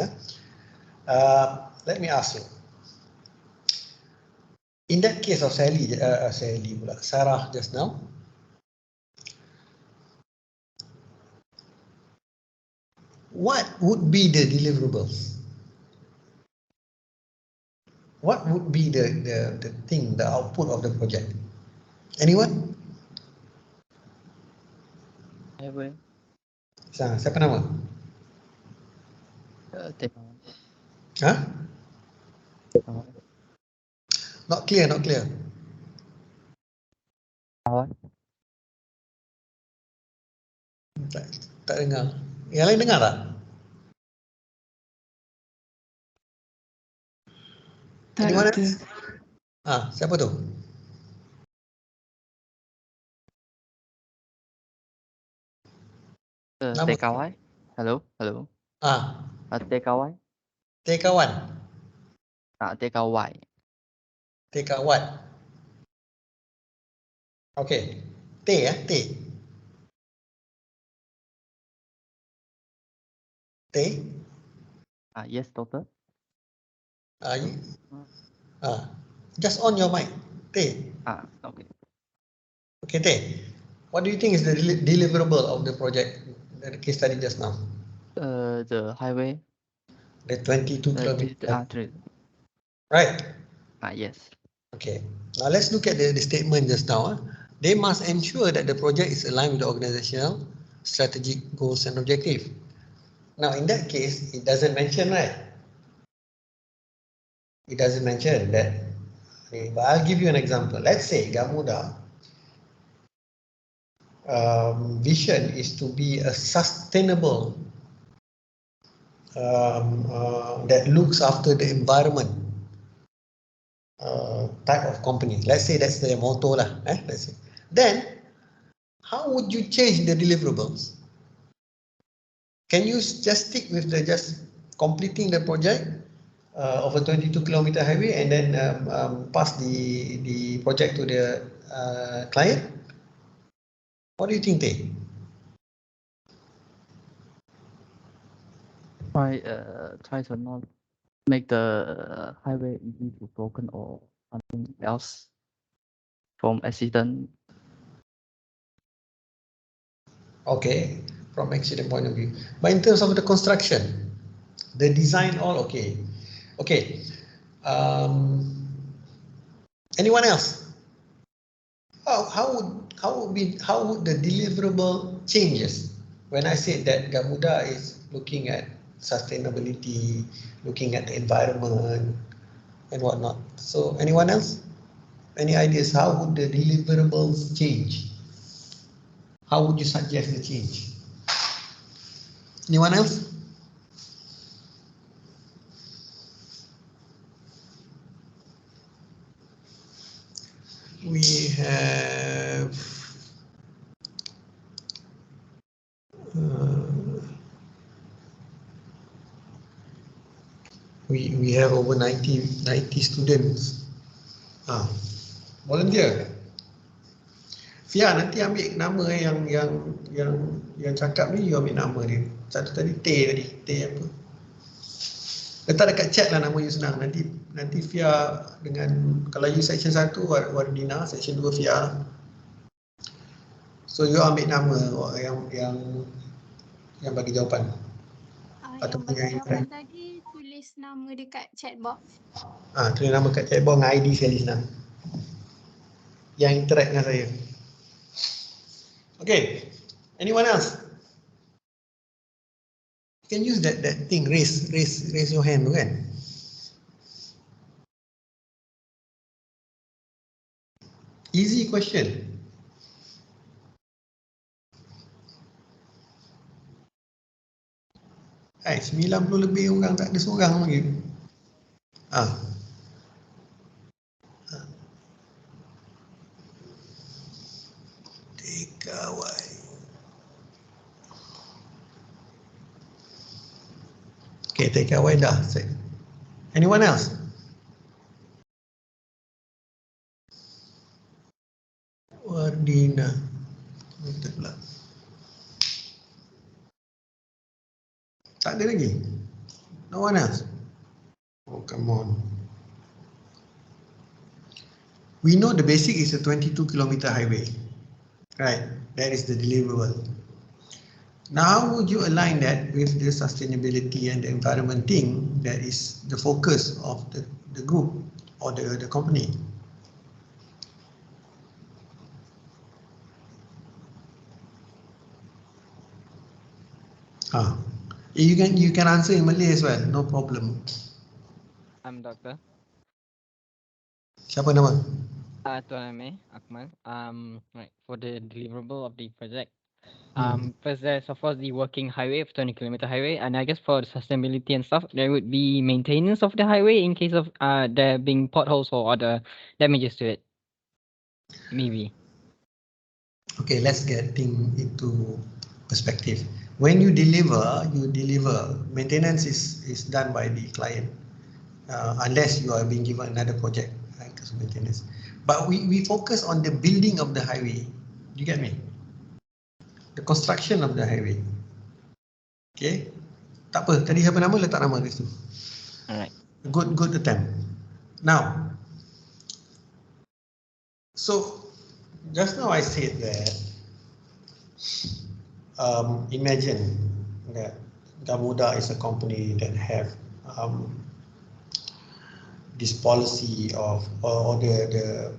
Let me ask you. In that case of Sarah just now, what would be the deliverables? What would be the thing, the output of the project? Anyone? Siapa nama? Huh? Not clear, not clear. Tak dengar. Yang lain dengar tak? Anyone else? Siapa tu? TKY. Hello. TKY. TKwan. TKY. TKwan. Okay. T ya, T. T. Yes, doctor. Just on your mic. T. Okay. Okay, T. What do you think is the deliverable of the project, the case study just now? The highway. The 22 kilometers. Right? Yes. Okay. Now let's look at the statement just now. They must ensure that the project is aligned with the organizational strategic goals and objectives. Now in that case, it doesn't mention, right? It doesn't mention that. Okay, but I'll give you an example. Let's say Gamuda vision is to be a sustainable that looks after the environment type of company. Let's say that's their motto lah. Let's say. Then, how would you change the deliverables? Can you just stick with the just completing the project of a 22-kilometer highway and then pass the project to the client? What do you think, Tay? Try to not make the highway easy to broken or something else from accident. Okay, from accident point of view. But in terms of the construction, the design, all okay. Okay. Anyone else? How would the deliverable changes when I said that Gamuda is looking at sustainability, looking at the environment and whatnot? So anyone else? Any ideas? How would the deliverables change? How would you suggest the change? Anyone else? We have we have over 90 students. Volunteer. Fia, nanti ambil nama yang cakap ni, you ambil nama dia. Satu tadi T tadi, T apa? Letak dekat chat lah nama you senang. Nanti Fia dengan, kalau you section 1 Wardina, section 2 Fia. So you ambil nama yang bagi jawapan. Yang bagi jawapan tadi tulis nama dekat chat box. Tulis nama kat chatbox dengan ID sekali senang. Yang interact dengan saya. Okay. Anyone else? You can use that thing, raise your hand tu kan. Easy question. Hai, 90 lebih orang tak ada seorang lagi. Tekawai. Okay, tekawai dah. Anyone else? Wardina. Betul pula. Tak ada lagi? No one else? Oh, come on. We know the basic is a 22-kilometer highway. Right, that is the deliverable. Now, how would you align that with the sustainability and the environment thing that is the focus of the group or the company? You can answer in Malay as well, no problem. I'm Doctor. Siapa nama? Tuan Amir Akmal. Right, for the deliverable of the project. Hmm. First there's of course the working highway of 20-kilometer highway, and I guess for the sustainability and stuff, there would be maintenance of the highway in case of there being potholes or other damages to it. Maybe. Okay, let's get things into perspective. When you deliver, maintenance is done by the client, unless you are being given another project, right, as maintenance. But we focus on the building of the highway. You get me? The construction of the highway. Okay, tak apa. Tadi siapa nama, letak nama kat situ. Alright. Good attempt. Now, so just now I said that imagine that Gamuda is a company that have this policy of or the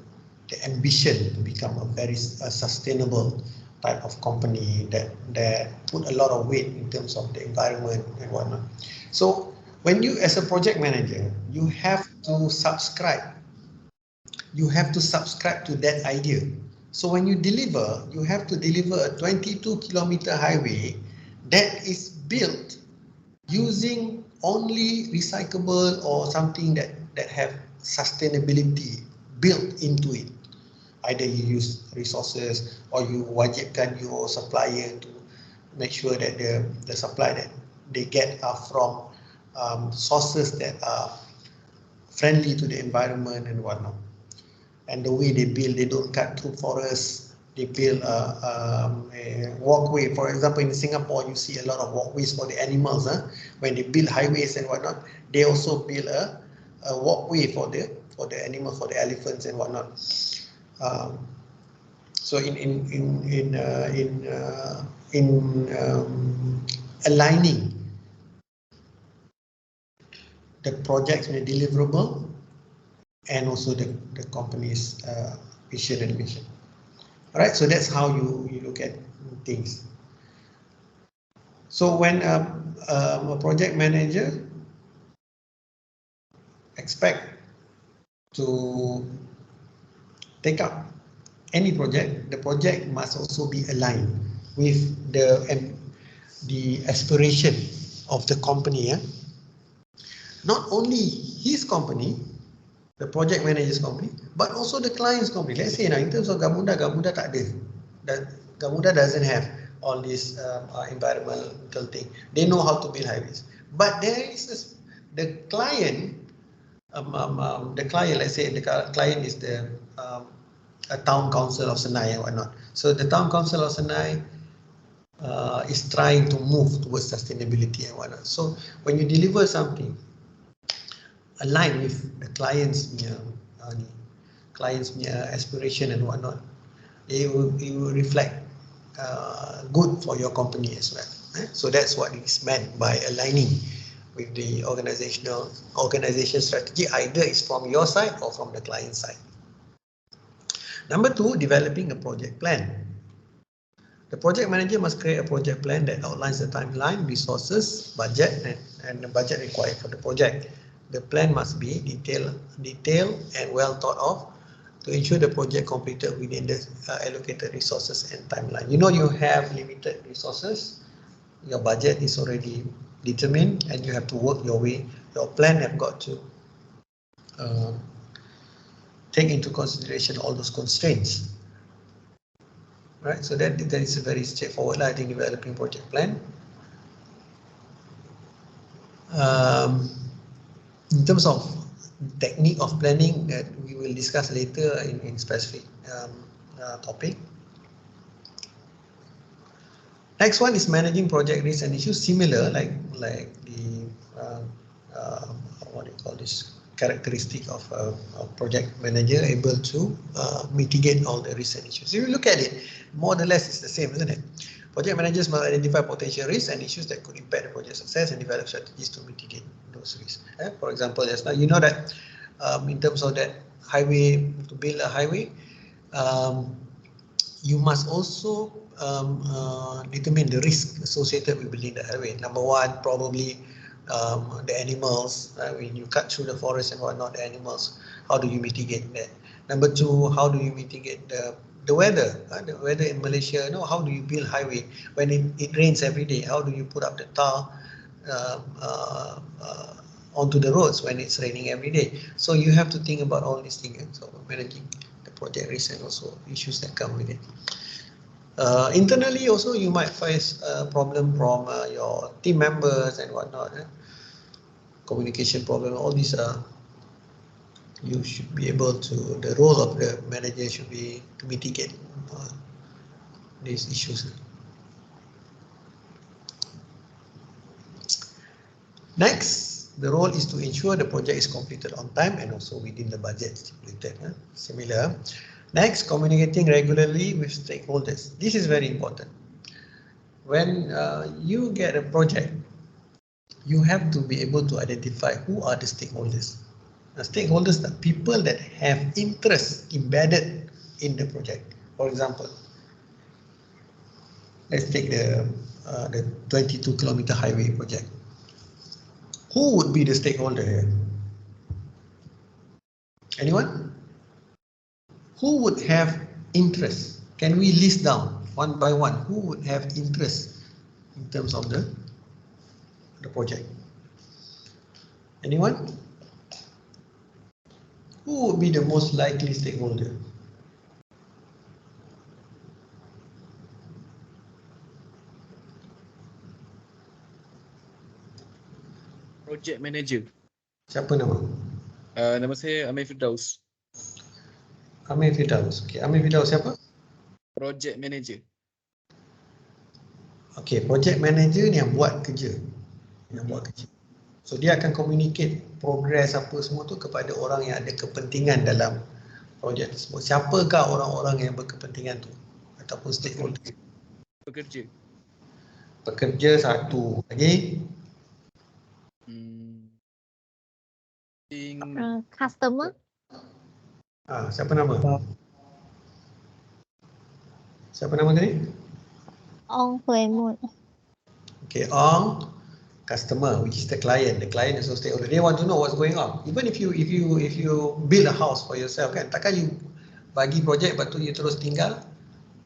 ambition to become a very sustainable type of company that put a lot of weight in terms of the environment and whatnot. So when you, as a project manager, you have to subscribe to that idea. So when you deliver, you have to deliver a 22-kilometer highway that is built using only recyclable or something that have sustainability built into it. Either you use resources or you wajibkan your supplier to make sure that the supply that they get are from sources that are friendly to the environment and whatnot. And the way they build, they don't cut through forests. They build a walkway. For example, in Singapore, you see a lot of walkways for the animals. When they build highways and whatnot, they also build a walkway for the animals, for the elephants and whatnot. So in aligning the projects and the deliverable, and also the company's vision and mission. All right, so that's how you look at things. So when a project manager expect to take up any project, the project must also be aligned with the aspiration of the company. Not only his company, the project manager's company, but also the client's company. Let's say now, in terms of Gamuda tak ada. Gamuda doesn't have all this environmental thing. They know how to build highways. But there is the client, let's say the client is a town council of Senai and whatnot. So the town council of Senai is trying to move towards sustainability and whatnot. So when you deliver something, align with the client's aspiration and whatnot, it will reflect good for your company as well. So that's what is meant by aligning with the organization strategy, either is from your side or from the client side. Number two, developing a project plan. The project manager must create a project plan that outlines the timeline, resources, budget, and the budget required for the project. The plan must be detailed and well thought of to ensure the project completed within the allocated resources and timeline. You know you have limited resources, your budget is already determined, and you have to work your way. Your plan have got to take into consideration all those constraints. Right, so that is a very straightforward, I think, developing project plan. In terms of technique of planning that we will discuss later in specific topic. Next one is managing project risks and issues, similar like the what do you call this, characteristic of a project manager, able to mitigate all the risks and issues. If you look at it, more or less it's the same, isn't it? Project managers must identify potential risks and issues that could impact the project success and develop strategies to mitigate those risks. For example, just now, you know that in terms of that highway, to build a highway, you must also determine the risk associated with building the highway. Number one, probably the animals, when you cut through the forest and whatnot, the animals, how do you mitigate that? Number two, how do you mitigate the weather? The weather in Malaysia, you know, how do you build highway when it rains every day? How do you put up the tar onto the roads when it's raining every day? So you have to think about all these things, so managing the project risk and also issues that come with it. Internally also, you might face a problem from your team members and whatnot. Communication problem, all these are, you should be able to, the role of the manager should be to mitigate these issues. Next, the role is to ensure the project is completed on time and also within the budget stipulated. Similar. Next, communicating regularly with stakeholders. This is very important. When you get a project, you have to be able to identify who are the stakeholders. The stakeholders are people that have interest embedded in the project. For example, let's take the 22-kilometer highway project. Who would be the stakeholder here? Anyone? Who would have interest? Can we list down one by one who would have interest in terms of the project? Anyone? Who would be the most likely stakeholder? Project manager. Siapa nama? Nama saya Amir Firdaus. Amir Firdaus. Okay, Amir Firdaus siapa? Project manager. Okay, project manager ni yang buat kerja. So dia akan communicate progress apa semua tu kepada orang yang ada kepentingan dalam projek tersebut. Siapakah orang-orang yang berkepentingan tu ataupun stakeholder? Pekerja. Pekerja satu. Lagi? Customer. Siapa nama? Siapa nama tadi? Ong Hui Mun. Okay, Ong, customer, which is the client. The client is also stakeholder. They want to know what's going on. Even if you build a house for yourself, kan, takkan you bagi projek lepas tu you terus tinggal,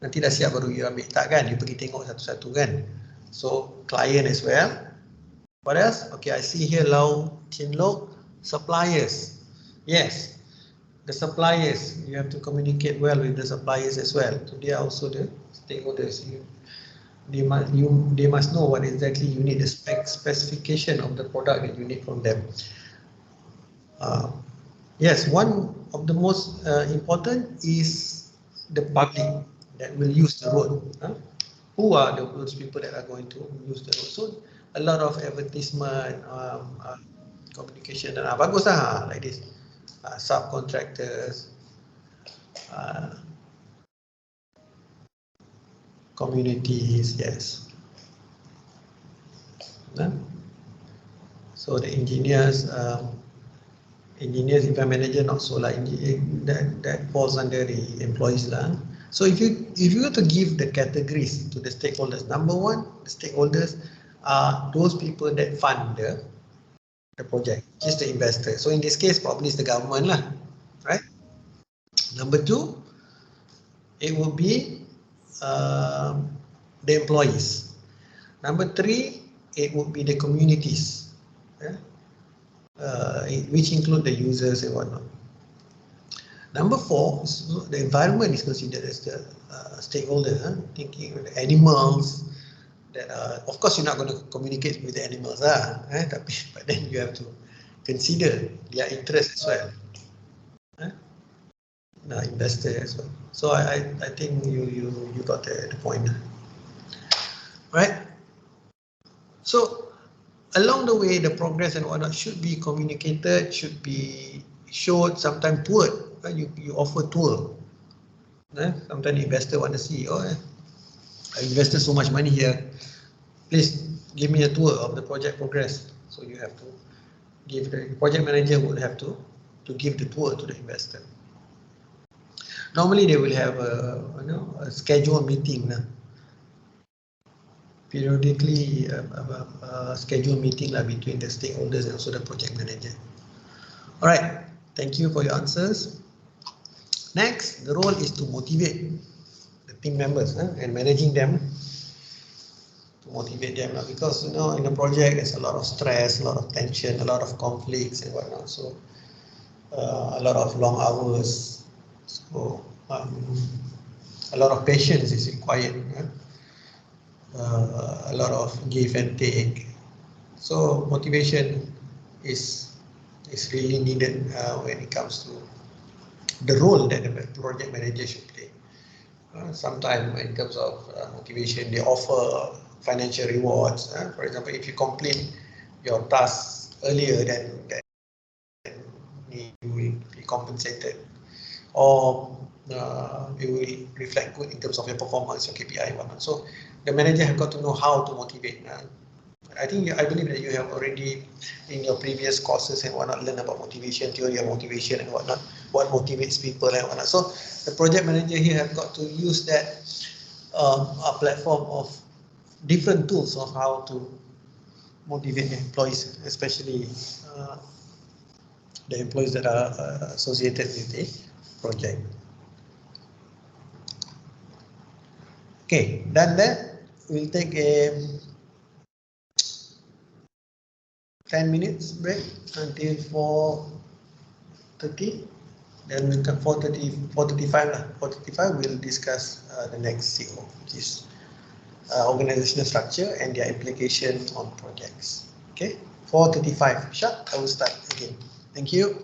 nanti dah siap baru you ambil, tak kan? You pergi tengok satu-satu kan. So client as well. What else? Okay, I see here Lau Chin Lok, suppliers. Yes, the suppliers, you have to communicate well with the suppliers as well. So they are also the stakeholders. They must know what exactly you need, the specification of the product that you need from them. Yes, one of the most important is the public that will use the road. Who are those people that are going to use the road? So a lot of advertisement, communication, bagus lah like this. Subcontractors, communities, yes. So So the engineers, event manager, not so like that falls under the employees lah. So if you were to give the categories to the stakeholders, number one, the stakeholders are those people that fund the project, just the investor. So in this case, probably it's the government lah, right? Number two, it will be the employees. Number three, it would be the communities, yeah? Which include the users and whatnot. Number four, the environment is considered as the stakeholder, thinking of the animals. That of course you're not going to communicate with the animals, but then you have to consider their interest as well. Investor as well. So I think you got the point, right? So along the way, the progress and whatnot should be communicated, should be showed, sometimes toured. You offer tour. Sometimes the investor want to see, I invested so much money here. Please give me a tour of the project progress. So you have to give, the project manager would have to give the tour to the investor. Normally they will have a scheduled meeting. Periodically scheduled meeting between the stakeholders and also the project manager. All right, thank you for your answers. Next, the role is to motivate the team members and managing them, to motivate them because in the project there's a lot of stress, a lot of tension, a lot of conflicts and whatnot. So a lot of long hours. So a lot of patience is required. A lot of give and take. So motivation is really needed when it comes to the role that the project manager should play. Sometimes in terms of motivation, they offer financial rewards. For example, if you complete your tasks earlier, then you will be compensated, or it will reflect good in terms of your performance, your KPI, whatnot. So the manager have got to know how to motivate. I believe that you have already in your previous courses and whatnot learned about motivation, theory of motivation and whatnot, what motivates people and whatnot. So the project manager here have got to use that a platform of different tools of how to motivate the employees, especially the employees that are associated with the project. Okay, done that. We'll take a 10 minutes break until 4:30. Then we'll come 4:35. 4:35 we'll discuss the next CO, which is organizational structure and their implication on projects. Okay, 4:35 sharp. I will start again. Thank you.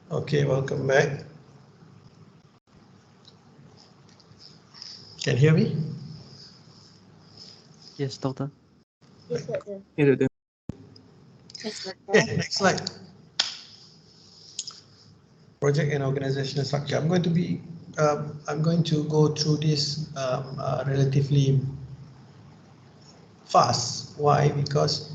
Okay, welcome back. Can you hear me? Yes, Doctor. Yes, Doctor. Okay, next slide. Project and organizational structure. I'm going to go through this relatively fast. Why? Because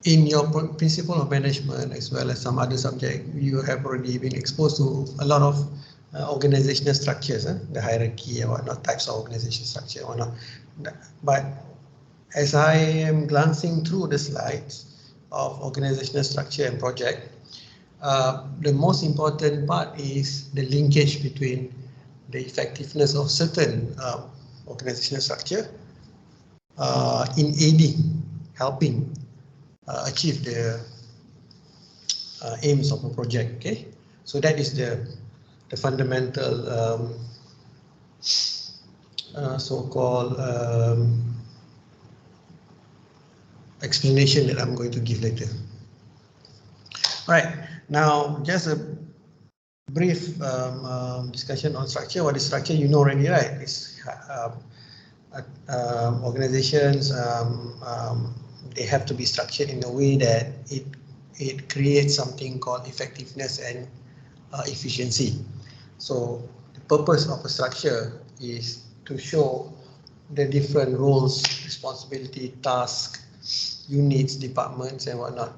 in your principle of management as well as some other subject, you have already been exposed to a lot of organizational structures, the hierarchy and whatnot, types of organizational structure or not. But as I am glancing through the slides of organizational structure and project, the most important part is the linkage between the effectiveness of certain organizational structure in aiding, helping achieve the aims of a project. Okay, so that is the fundamental so-called explanation that I'm going to give later. All right, now just a brief discussion on structure. What is structure? You know already, right? It's organizations. They have to be structured in a way that it creates something called effectiveness and efficiency. So the purpose of a structure is to show the different roles, responsibility, tasks, units, departments, and whatnot.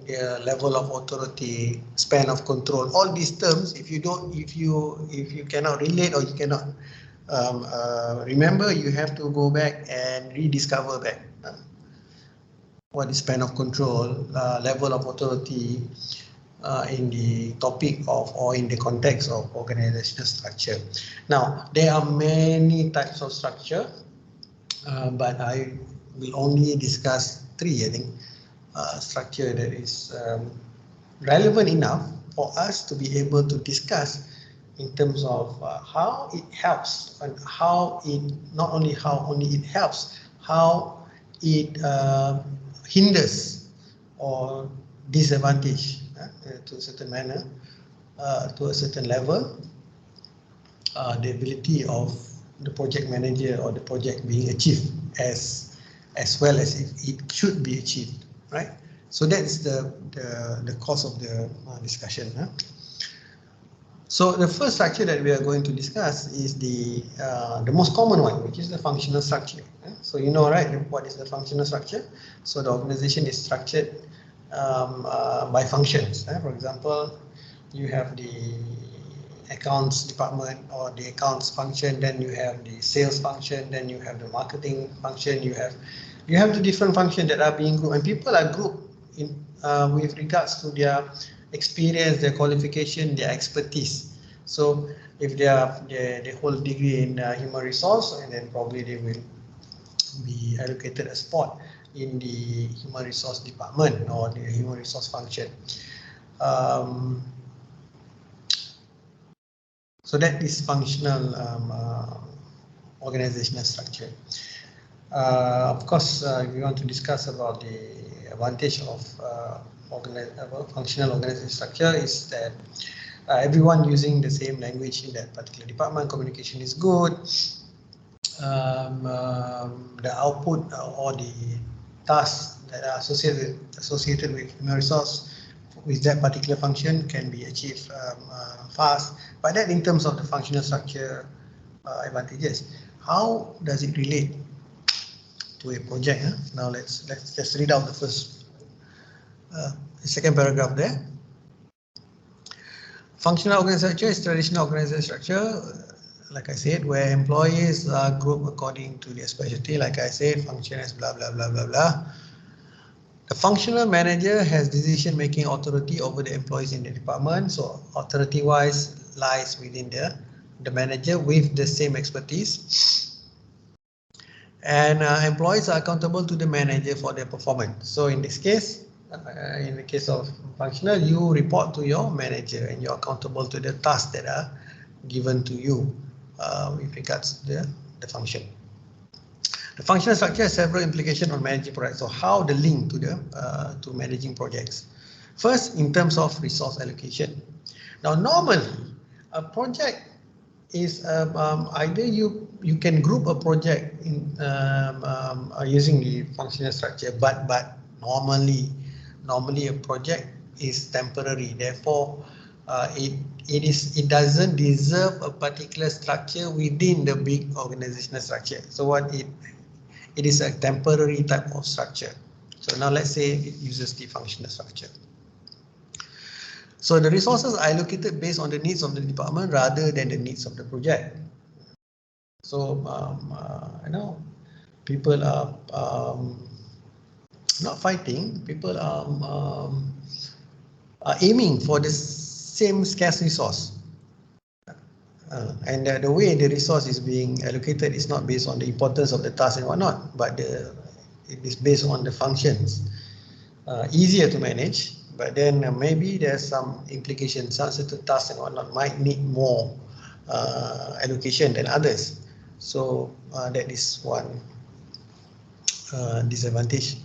Their level of authority, span of control. All these terms, if you cannot relate or you cannot remember, you have to go back and rediscover back. What is span of control, level of authority in the topic of or in the context of organizational structure. Now, there are many types of structure, but I will only discuss three, I think, structure that is relevant enough for us to be able to discuss in terms of how it helps and how it not only how only it helps, how it hinders or disadvantage to a certain manner, to a certain level, the ability of the project manager or the project being achieved as well as it should be achieved, right? So that's the cause of the discussion. So the first structure that we are going to discuss is the most common one, which is the functional structure. So you know, right, what is the functional structure? So the organization is structured by functions. For example, you have the accounts department or the accounts function, then you have the sales function, then you have the marketing function, you have the different functions that are being grouped, and people are grouped in with regards to their experience, their qualification, their expertise. So if they hold degree in human resource, and then probably they will be allocated a spot in the human resource department or the human resource function. So that is functional organizational structure. Of course, we want to discuss about the advantage of functional organizational structure is that everyone using the same language in that particular department, communication is good. The output or the tasks that are associated with human resource with that particular function can be achieved fast. But that in terms of the functional structure advantages, how does it relate to a project? Now let's just read out the first, the second paragraph there. Functional organizational structure is traditional organizational structure, like I said, where employees are grouped according to their specialty. Like I said, function as blah blah blah blah blah. The functional manager has decision-making authority over the employees in the department. So authority-wise lies within the manager with the same expertise. And employees are accountable to the manager for their performance. So in this case, in the case of functional, you report to your manager and you're accountable to the tasks that are given to you with regards to the function. The functional structure has several implications on managing projects. So how the link to the to managing projects. First, in terms of resource allocation. Now, normally, a project is either you can group a project in using the functional structure, but normally a project is temporary. Therefore, it doesn't deserve a particular structure within the big organizational structure. So what it is a temporary type of structure. So now let's say it uses the functional structure. So the resources are allocated based on the needs of the department rather than the needs of the project. So people are not fighting. People are aiming for the same scarce resource. And the way the resource is being allocated is not based on the importance of the task and whatnot, but it is based on the functions. Easier to manage, but then maybe there's some implications. Some certain tasks and whatnot might need more allocation than others. So that is one disadvantage.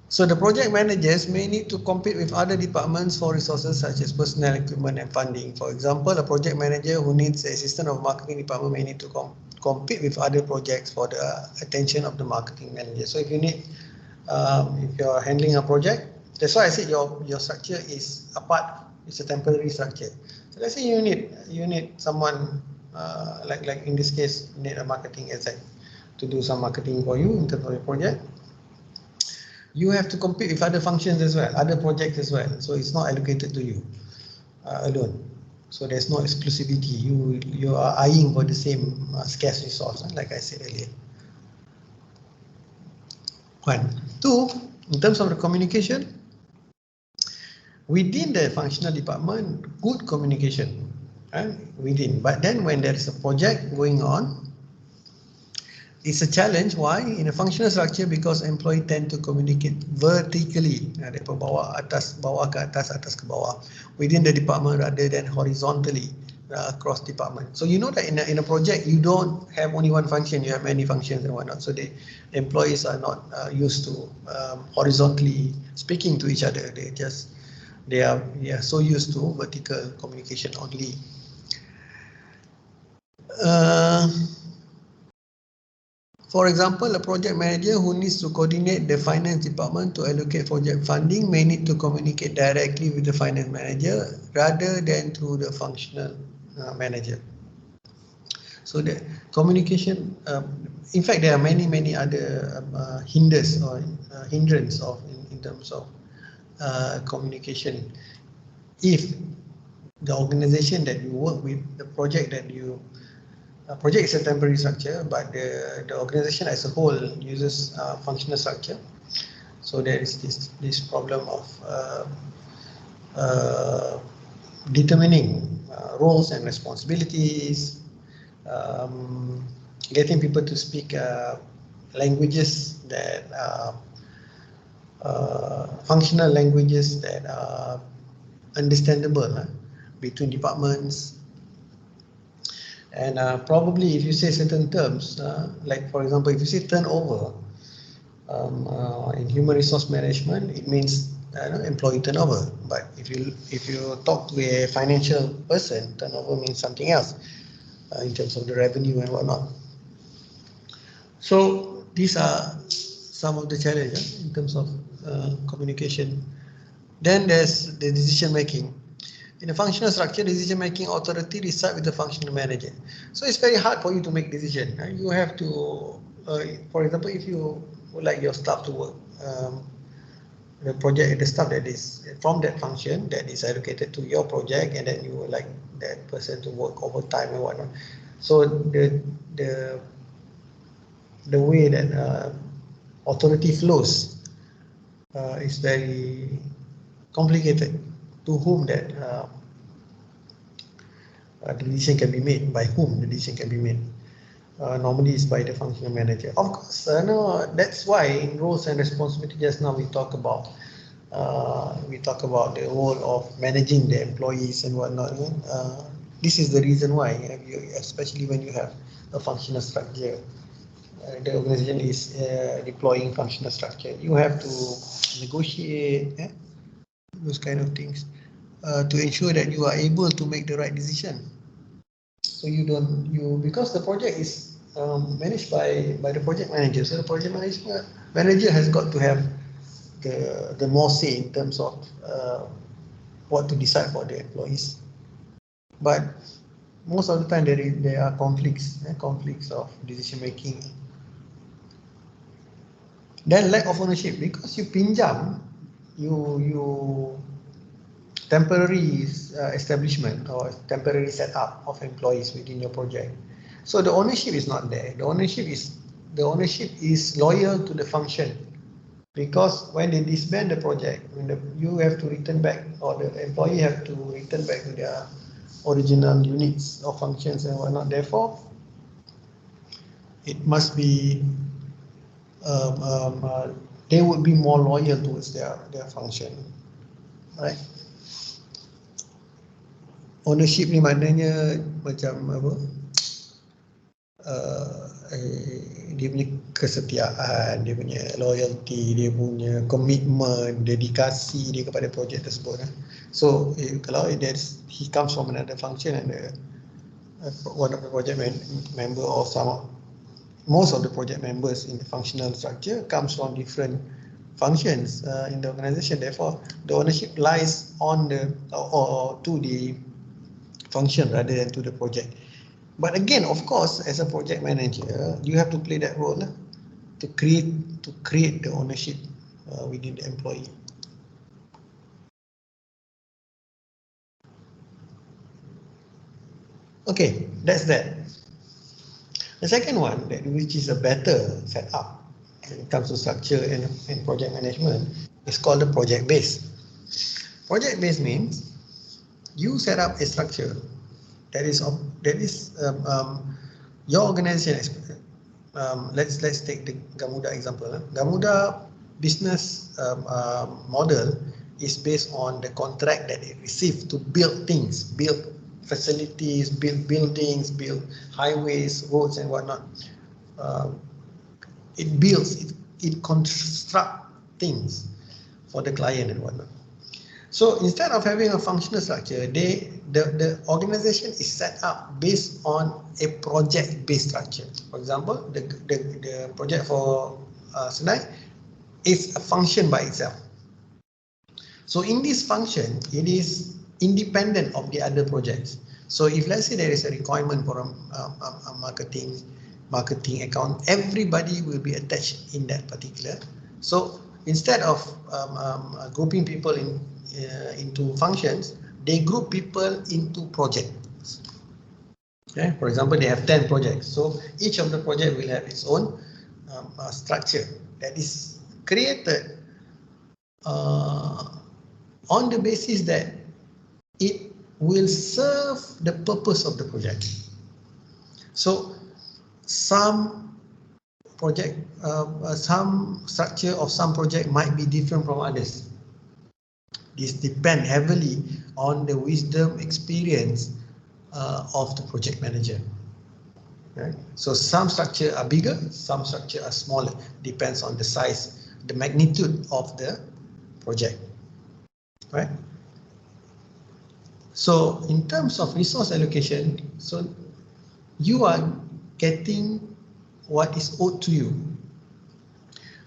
So the project managers may need to compete with other departments for resources such as personnel, equipment and funding. For example, a project manager who needs the assistance of marketing department may need to compete with other projects for the attention of the marketing manager. So if you need, if you're handling a project, that's why I said your structure is apart. It's a temporary structure. So let's say you need someone like in this case, you need a marketing exec to do some marketing for you in terms of your project. You have to compete with other functions as well, other projects as well. So it's not allocated to you alone. So there's no exclusivity. You are eyeing for the same scarce resource, like I said earlier. 1. 2, in terms of the communication, within the functional department, good communication within. But then when there is a project going on, it's a challenge. Why? In a functional structure, because employees tend to communicate vertically, dari bawah atas, bawah ke atas, atas ke bawah, within the department rather than horizontally across department. So you know that in a project, you don't have only one function, you have many functions and whatnot. So the employees are not used to horizontally speaking to each other. They are so used to vertical communication only. For example, a project manager who needs to coordinate the finance department to allocate project funding may need to communicate directly with the finance manager rather than through the functional manager. So the communication, in fact, there are many other hindrance in terms of communication. If the organization that you work with, the project that you project is a temporary structure, but the organization as a whole uses functional structure. So there is this problem of determining roles and responsibilities, getting people to speak languages that functional languages that are understandable between departments. And probably if you say certain terms, like for example, if you say turnover, in human resource management, it means employee turnover. But if you talk to a financial person, turnover means something else in terms of the revenue and whatnot. So these are some of the challenges in terms of communication. Then there's the decision making. In a functional structure, decision-making authority resides with the functional manager. So it's very hard for you to make decision. You have to, for example, if you would like your staff to work, the staff that is from that function that is allocated to your project, and then you would like that person to work overtime and whatnot. So the way that authority flows is very complicated. To whom that the decision can be made, by whom the decision can be made. Normally it's by the functional manager. Of course, that's why in roles and responsibility just now we talk about the role of managing the employees and whatnot. This is the reason why, especially when you have a functional structure, the organization is deploying functional structure. You have to negotiate. those kind of things, to ensure that you are able to make the right decision. So because the project is managed by the project manager, so the project manager has got to have the more say in terms of what to decide for the employees. But most of the time there are conflicts of decision making. Then lack of ownership, because you pinjam, you temporary establishment or temporary setup of employees within your project. So the ownership is not there. The ownership is loyal to the function, because when they disband the project, you have to return back, or the employee have to return back to their original units or functions and whatnot. Therefore, it must be they would be more loyal towards their function, right? Ownership ni maknanya macam apa? Dia punya kesetiaan, dia punya loyalty, dia punya komitmen, dedikasi dia kepada projek tersebut. So kalau he comes from another function and one of the project member or most of the project members in the functional structure comes from different functions in the organization. Therefore, the ownership lies on or to the function rather than to the project. But again, of course, as a project manager, you have to play that role to create the ownership within the employee. Okay, that's that. The second one, which is a better setup when it comes to structure and project management, is called the project base. Project base means you set up a structure that is your organization. Let's take the Gamuda example. Gamuda business model is based on the contract that it received to build things, build facilities, build buildings, build highways, roads and whatnot. It builds, it constructs things for the client and whatnot. So instead of having a functional structure, the organization is set up based on a project-based structure. For example, the project for Senai is a function by itself. So in this function, it is independent of the other projects. So if let's say there is a requirement for a marketing account, everybody will be attached in that particular. So instead of grouping people into functions, they group people into projects. Okay? For example, they have 10 projects. So each of the project will have its own structure that is created on the basis that it will serve the purpose of the project. So some project, some structure of some project might be different from others. This depends heavily on the wisdom, experience of the project manager. Right? So some structure are bigger, some structure are smaller. Depends on the size, the magnitude of the project. Right? So in terms of resource allocation, so you are getting what is owed to you,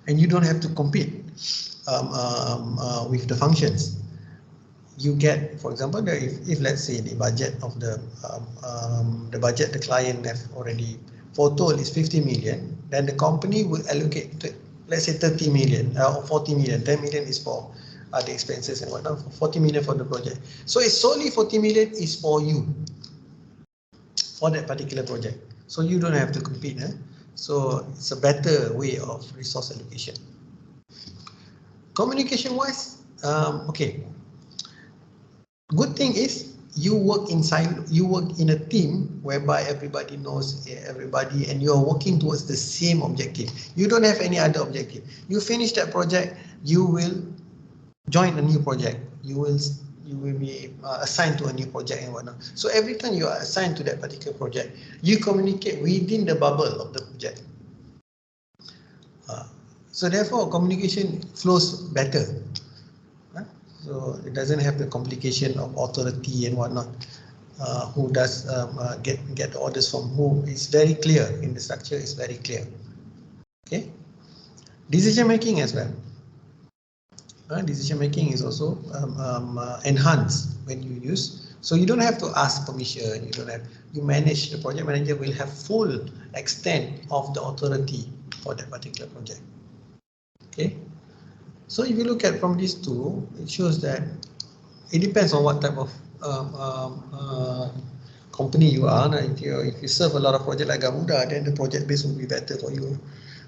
and you don't have to compete with the functions. You get, for example, if let's say the budget of the budget the client have already foretold is 50 million, then the company will allocate, let's say 30 million or 40 million. 10 million is for the expenses and whatnot, 40 million for the project. So it's solely 40 million is for you, for that particular project. So you don't have to compete. So it's a better way of resource allocation. Communication wise, okay. Good thing is you work in a team whereby everybody knows everybody and you are working towards the same objective. You don't have any other objective. You finish that project, you will join a new project. You will be assigned to a new project and whatnot. So every time you are assigned to that particular project, you communicate within the bubble of the project. So therefore, communication flows better. So it doesn't have the complication of authority and whatnot. Who does get orders from who? It's very clear in the structure. It's very clear. Okay. Decision making as well. Decision making is also enhanced when you use. So you don't have to ask permission. You don't have. You manage. The project manager will have full extent of the authority for that particular project. Okay. So if you look at from these two, it shows that it depends on what type of company you are. If you serve a lot of project like Garuda, then the project base will be better for you.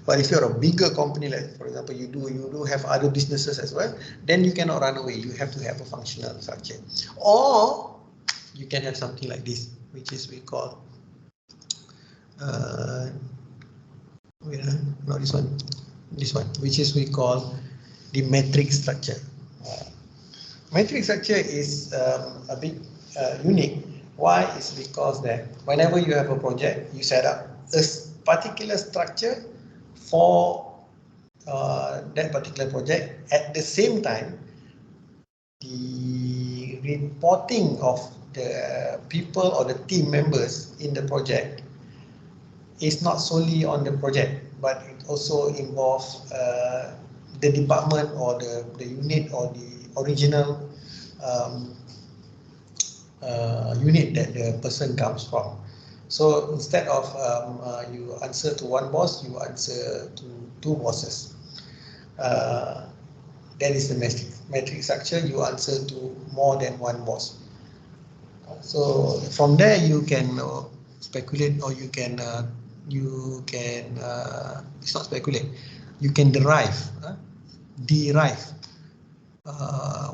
But if you're a bigger company, like for example, you do have other businesses as well, then you cannot run away. You have to have a functional structure, or you can have something like this, which is we call not this one, which is we call the matrix structure. Matrix structure is a bit unique. Why? It's because that whenever you have a project, you set up a particular structure for that particular project. At the same time, the reporting of the people or the team members in the project is not solely on the project, but it also involves the department or the unit or the original unit that the person comes from. So instead of you answer to one boss, you answer to two bosses. That is the matrix structure. You answer to more than one boss. So from there you can speculate, or you can it's not speculate. You can derive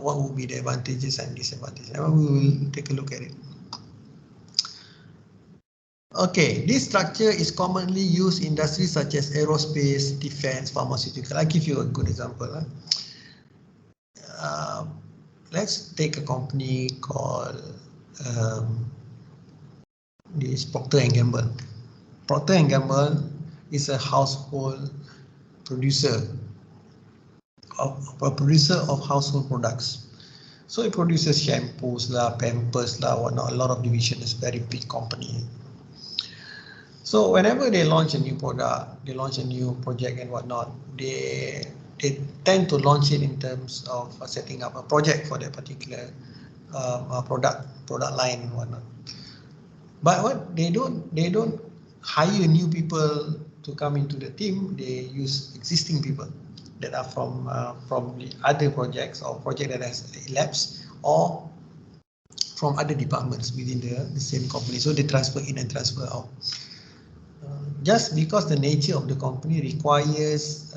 what will be the advantages and disadvantages. Now we will take a look at it. Okay, this structure is commonly used in industries such as aerospace, defense, pharmaceutical. I'll give you a good example. Let's take a company called this Procter & Gamble. Procter & Gamble is a household producer of household products. So it produces shampoos lah, Pampers lah, whatnot. A lot of division. Is very big company. So whenever they launch a new product, they launch a new project and whatnot, they tend to launch it in terms of setting up a project for that particular product line and whatnot. But what they don't hire new people to come into the team. They use existing people that are from the other projects or project that has elapsed, or from other departments within the same company. So they transfer in and transfer out. Just because the nature of the company requires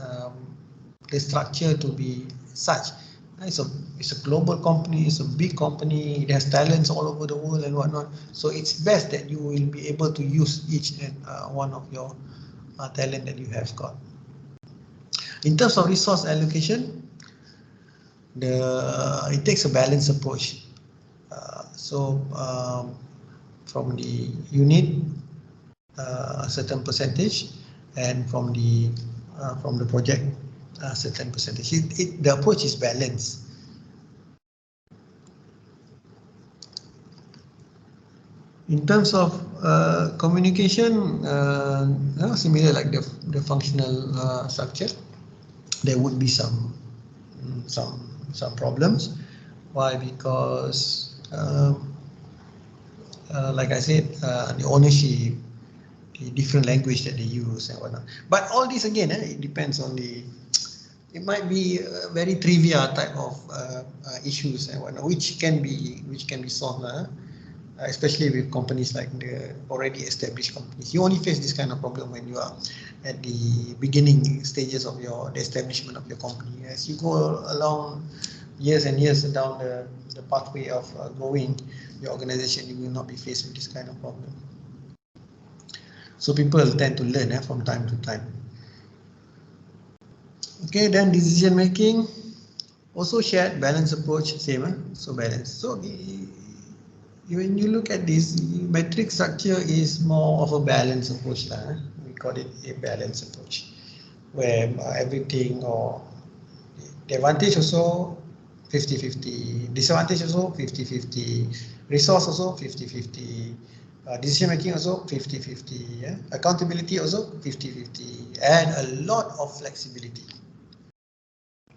the structure to be such. It's a global company, it's a big company, it has talents all over the world and whatnot. So it's best that you will be able to use each and one of your talent that you have got. In terms of resource allocation, it takes a balanced approach. From the unit, a certain percentage, and from the project, a certain percentage. The approach is balanced. In terms of communication, similar like the functional structure, there would be some problems. Why? Because like I said, the ownership, the different language that they use and whatnot. But all this again, it depends on it might be a very trivial type of issues and whatnot, which can be solved, especially with companies like the already established companies. You only face this kind of problem when you are at the beginning stages of the establishment of your company. As you go along years and years down the pathway of growing your organization, you will not be faced with this kind of problem. So people tend to learn from time to time. Okay, then decision making, also shared, balanced approach, same. So balanced. So when you look at this, matrix structure is more of a balanced approach. We call it a balanced approach, where everything, or the advantage also 50-50. Disadvantage also 50-50. Resource also 50-50. Decision making also 50-50. Yeah? Accountability also 50-50. And a lot of flexibility.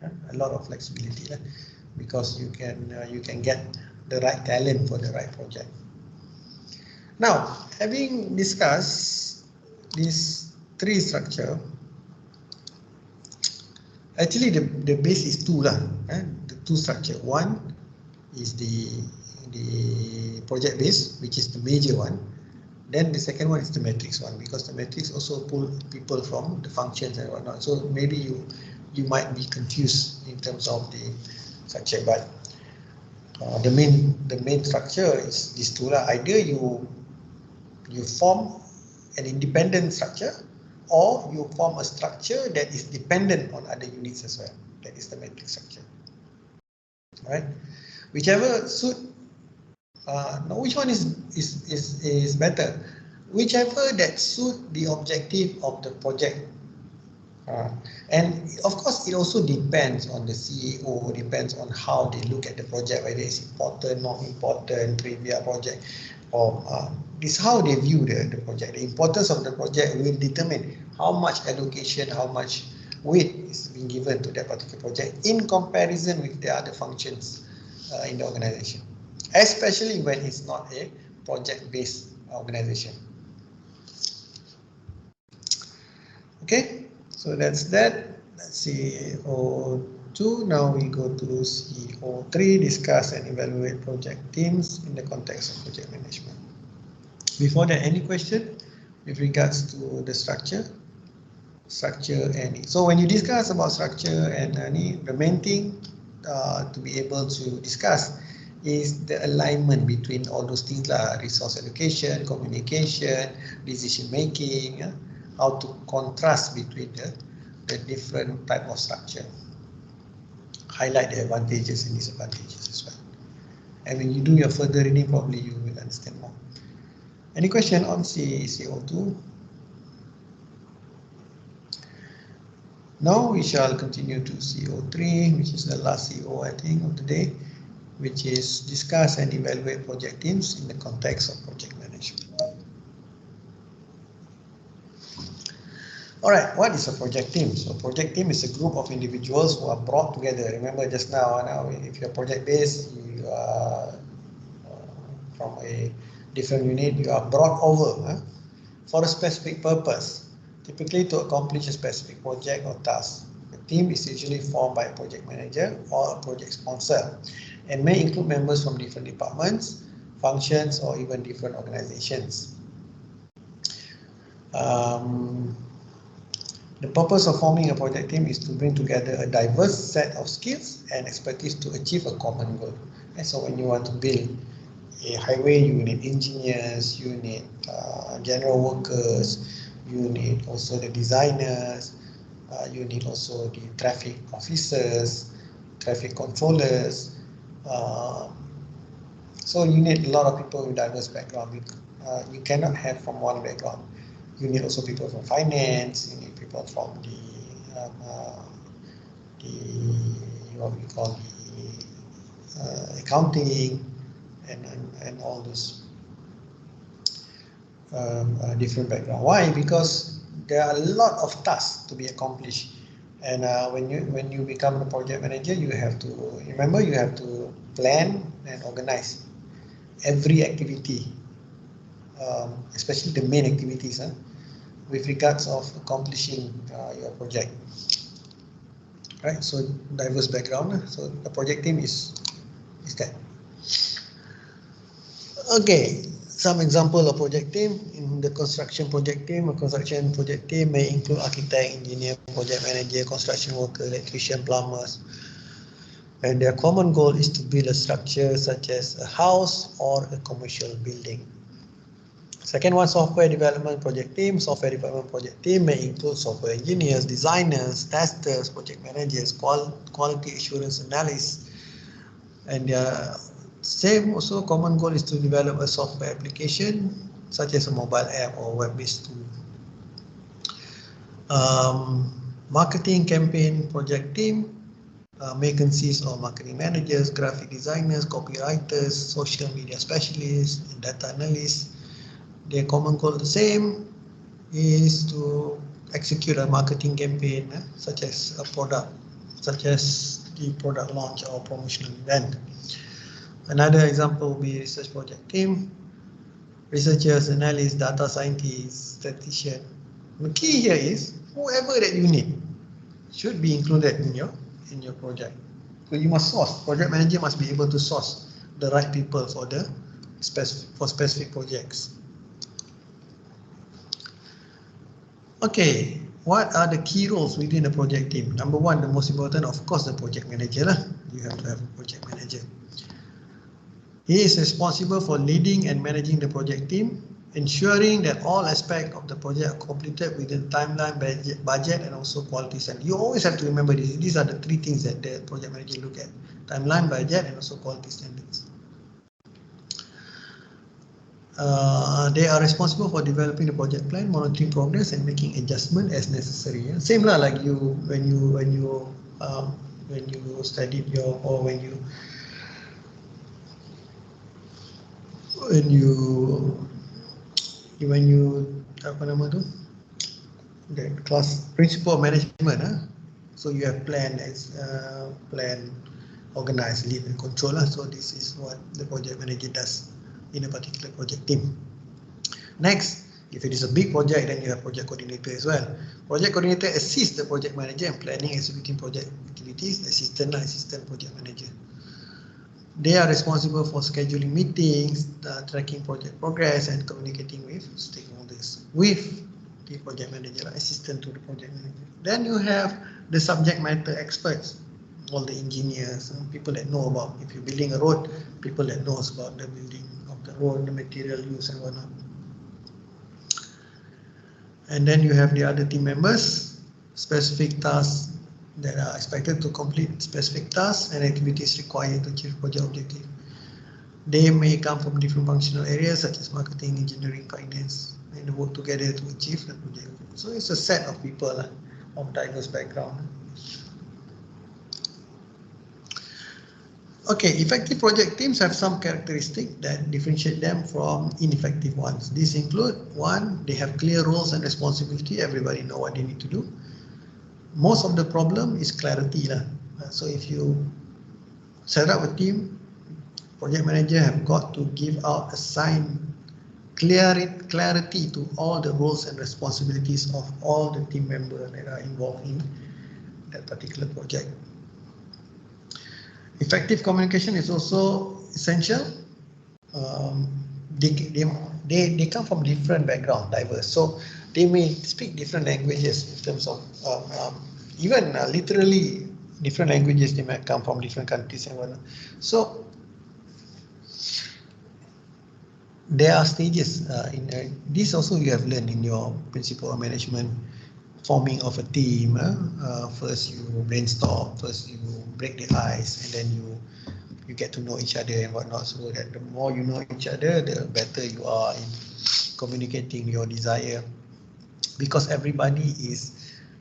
A lot of flexibility, because you can get the right talent for the right project. Now, having discussed these three structure, actually the base is two lah. The two structure. One is the project base, which is the major one. Then the second one is the matrix one, because the matrix also pull people from the functions and whatnot. So maybe you might be confused in terms of the structure, but the main structure is these two lah. Either you form an independent structure, or you form a structure that is dependent on other units as well. That is the matrix structure. Alright, whichever suit. Now which one is better? Whichever that suit the objective of the project. And of course, it also depends on the CEO, depends on how they look at the project, whether it's important, not important, trivial project, or this how they view the project. The importance of the project will determine how much allocation, how much weight is being given to that particular project in comparison with the other functions in the organization, especially when it's not a project-based organization. Okay, so that's that. Let's see, CO2. Now we go to CO3, discuss and evaluate project teams in the context of project management. Before that, any question with regards to the structure and so when you discuss about structure and the main thing to be able to discuss is the alignment between all those things like resource allocation, communication, decision making, how to contrast between the different type of structure, highlight the advantages and disadvantages as well. And when you do your further reading, probably you will understand more. Any question on CO2? Now we shall continue to CO3, which is the last CO I think of the day, which is discuss and evaluate project teams in the context of project management. Alright, what is a project team? So project team is a group of individuals who are brought together. Remember just now if you're project based, you are from a different unit, you are brought over for a specific purpose, typically to accomplish a specific project or task. The team is usually formed by a project manager or a project sponsor and may include members from different departments, functions, or even different organizations. The purpose of forming a project team is to bring together a diverse set of skills and expertise to achieve a common goal. And so when you want to build a highway, you need engineers, you need general workers, you need also the designers, you need also the traffic officers, traffic controllers. So you need a lot of people with diverse background. You cannot have from one background. You need also people from finance, you need people from what we call the accounting and all those different background. Why? Because there are a lot of tasks to be accomplished, and when you become a project manager, you have to remember you have to plan and organize every activity, especially the main activities, with regards of accomplishing your project. Right, so diverse background. So the project team is that. Okay, some example of project team in the construction project team. A construction project team may include architect, engineer, project manager, construction worker, electrician, plumbers, and their common goal is to build a structure such as a house or a commercial building. Second one, software development project team. Software development project team may include software engineers, designers, testers, project managers, quality assurance analysts, and their same also common goal is to develop a software application such as a mobile app or web-based tool. Marketing campaign project team may consist of marketing managers, graphic designers, copywriters, social media specialists, and data analysts. Their common goal the same is to execute a marketing campaign such as a product, such as the product launch or promotional event. Another example will be research project team, researchers, analysts, data scientists, statistician. The key here is whoever that you need should be included in your project. So you must source. Project manager must be able to source the right people for the specific projects. Okay, what are the key roles within the project team? Number one, the most important, of course, the project manager lah. You have to have a project manager. He is responsible for leading and managing the project team, ensuring that all aspects of the project are completed within timeline, budget, and also quality standard. You always have to remember this. These are the three things that the project manager look at: timeline, budget, and also quality standards. They are responsible for developing the project plan, monitoring progress, and making adjustment as necessary. Yeah? Same lah, like you when you studied your, or when you apa nama tu, the class principle of management. So you have plan, organize, lead, and control lah. So this is what the project manager does in a particular project team. Next, if it is a big project, then you have project coordinator as well. Project coordinator assists the project manager in planning, executing project activities. Assistant project manager. They are responsible for scheduling meetings, tracking project progress, and communicating with stakeholders. With the project manager, assistant to the project manager. Then you have the subject matter experts, all the engineers, people that know about, if you're building a road, people that knows about the building of the road, the material use and whatnot. And then you have the other team members, specific tasks that are expected to complete specific tasks and activities required to achieve project objective. They may come from different functional areas such as marketing, engineering, finance, and work together to achieve the project. So it's a set of people of diverse background. Okay, effective project teams have some characteristics that differentiate them from ineffective ones. These include: one, they have clear roles and responsibility. Everybody know what they need to do. Most of the problem is clarity lah. So if you set up a team, project manager have got to give out, assign clarity to all the roles and responsibilities of all the team members that are involved in that particular project. Effective communication is also essential. They come from different background, diverse. So they may speak different languages in terms of even literally different languages. They might come from different countries and whatnot. So there are stages in this also you have learned in your principle of management, forming of a team. First you brainstorm, first you break the ice, and then you get to know each other and whatnot. So that the more you know each other, the better you are in communicating your desire, because everybody is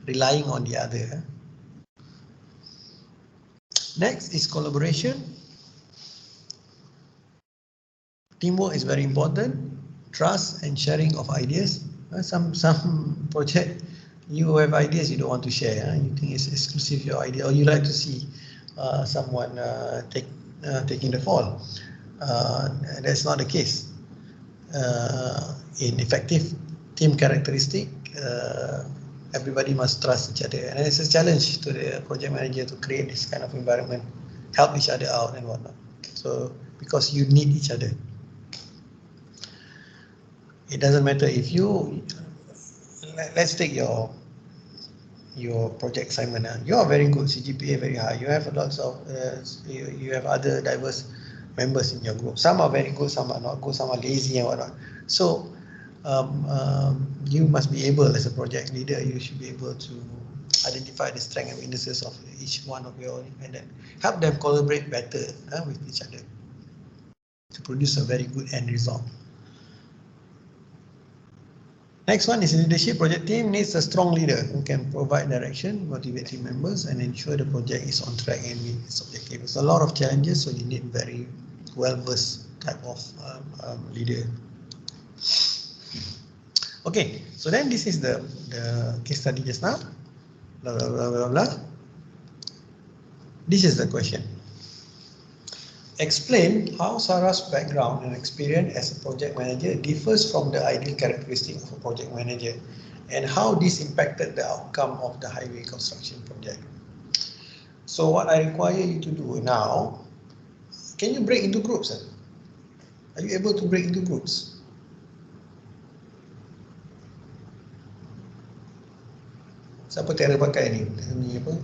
relying on the other. Next is collaboration. Teamwork is very important. Trust and sharing of ideas. Some project, you have ideas you don't want to share. You think it's exclusive your idea, or you like to see someone taking the fall. That's not the case. In effective team characteristic, everybody must trust each other, and it's a challenge to the project manager to create this kind of environment, help each other out and whatnot. So because you need each other. It doesn't matter if you, let's take your project assignment. You are very good, CGPA very high. You have lots of, you have other diverse members in your group. Some are very good, some are not good, some are lazy and whatnot. So you must be able, as a project leader, you should be able to identify the strengths and weaknesses of each one of your, and then help them collaborate better with each other to produce a very good end result. Next one is leadership. Project team needs a strong leader who can provide direction, motivate team members, and ensure the project is on track and meet its objective. It's a lot of challenges, so you need very well-versed type of leader. Okay, so then this is the case study just now. Blah, blah, blah, blah, blah. This is the question. Explain how Sarah's background and experience as a project manager differs from the ideal characteristic of a project manager and how this impacted the outcome of the highway construction project. So what I require you to do now, can you break into groups? Are you able to break into groups? Siapa tiada pakai ni apa?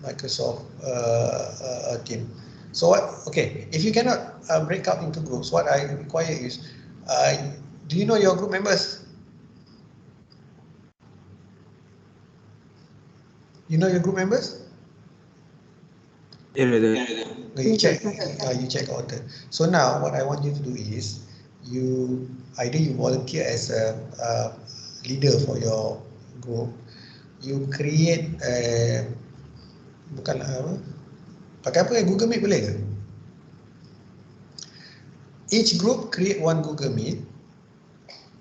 Microsoft team. So what? Okay, if you cannot break up into groups, what I require is, do you know your group members? You know your group members? Yeah. You check. You check order. So now, what I want you to do is, you volunteer as a leader for your group. You create bukan apa? Pakai apa? Google Meet boleh ke? Each group create one Google Meet,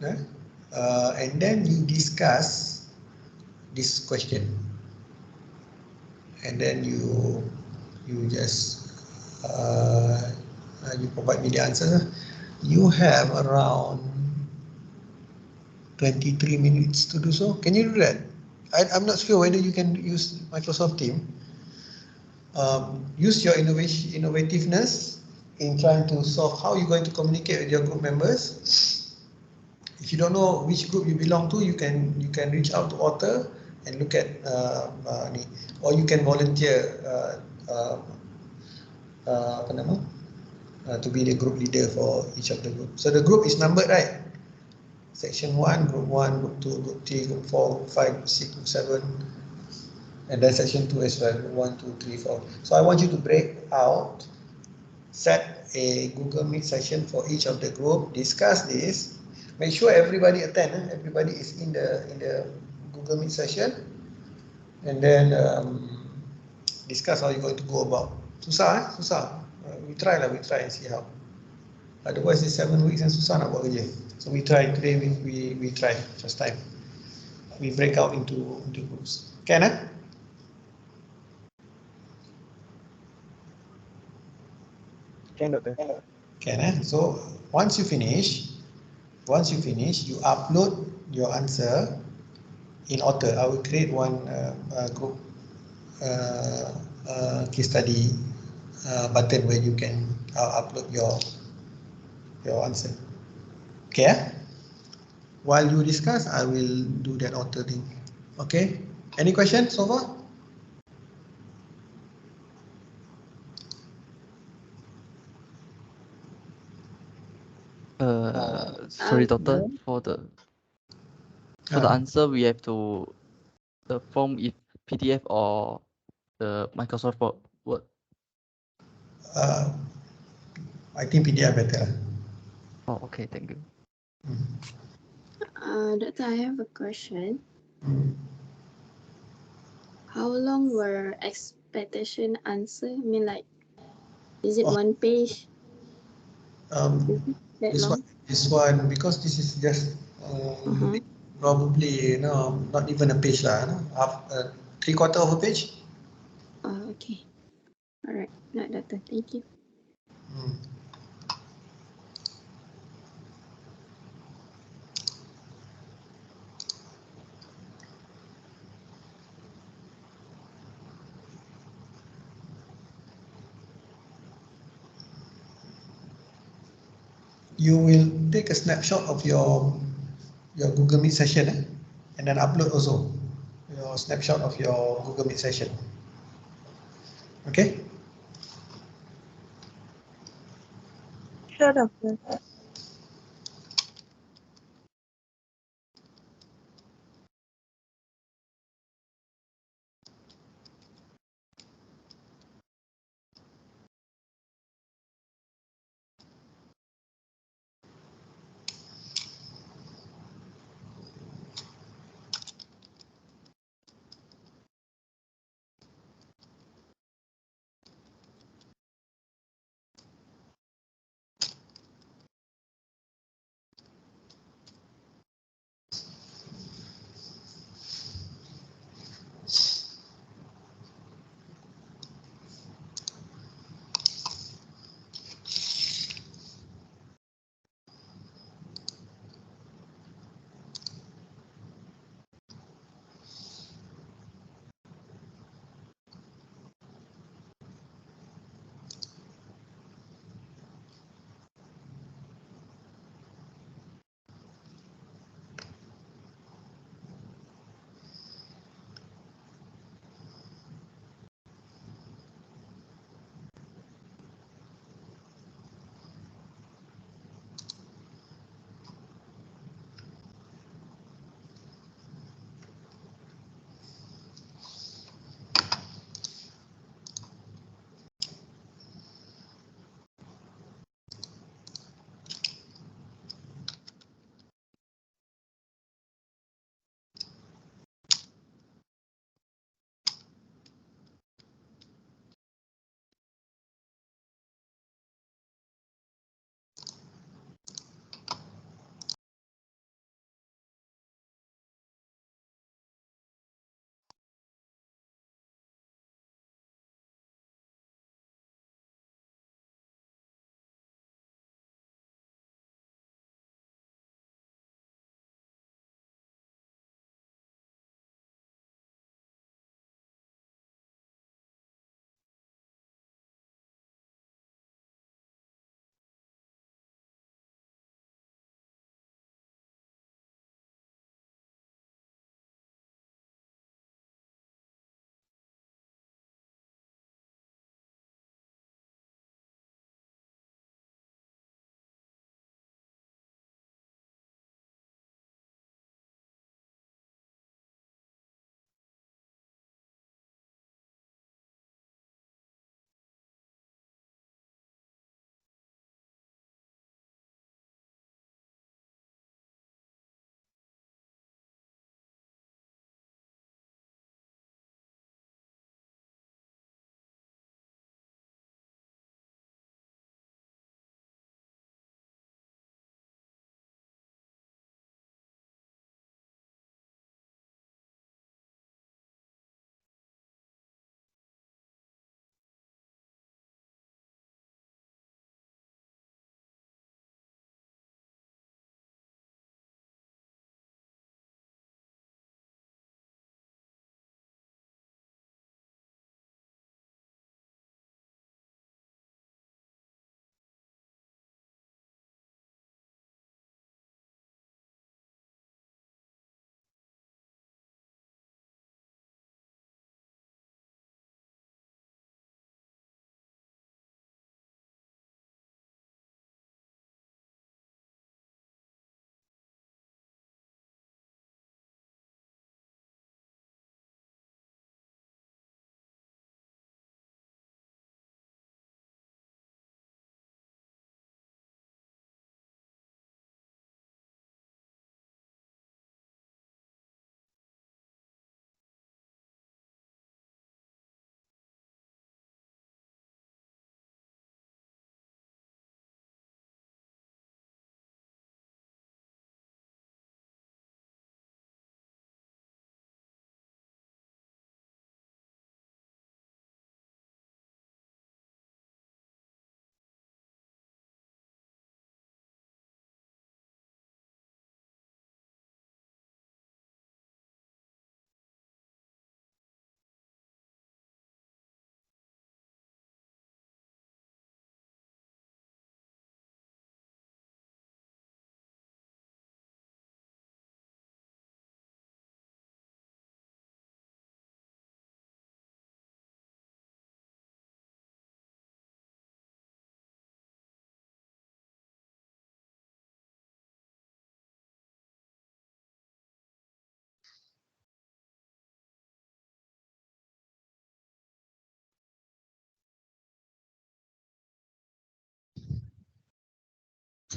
and then you discuss this question, and then you just you provide me the answer. You have around 23 minutes to do so. Can you do that? I'm not sure whether you can use Microsoft Teams. Use your innovativeness in trying to solve how you're going to communicate with your group members. If you don't know which group you belong to, you can reach out to author and look at or you can volunteer to be the group leader for each of the group. So the group is numbered, right? Section 1, group 1, group 2, group 3, group 4, group 5, group 6, group 7, and then section 2 as well, 1, 2, 3, 4. So I want you to break out, set a Google Meet session for each of the group, discuss this, make sure everybody attend, everybody is in the Google Meet session, and then discuss how you're going to go about. Susah, susah. We try and see how. Otherwise, it's 7 weeks and susah nak buat kerja. So we try today. We try first time. We break out into groups. Can eh? Can, Doctor. Can eh? So once you finish, you upload your answer in Author. I will create one group case study button where you can upload your answer. Okay. While you discuss, I will do that Author thing. Okay. Any questions so far? Sorry, doctor. For the answer, we have to the form is PDF or the Microsoft Word. I think PDF better. Oh, okay, thank you. Doctor, I have a question. Mm. How long were expectation answer? I mean, like, is it 1 page? That long? This one because this is just probably not even a page lah. Half 3/4 of a page. Oh, okay. All right. No, doctor. Thank you. You will take a snapshot of your Google Meet session and then upload also your snapshot of your Google Meet session. Okay. Sure, doctor.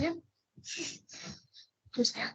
je. Terus ya.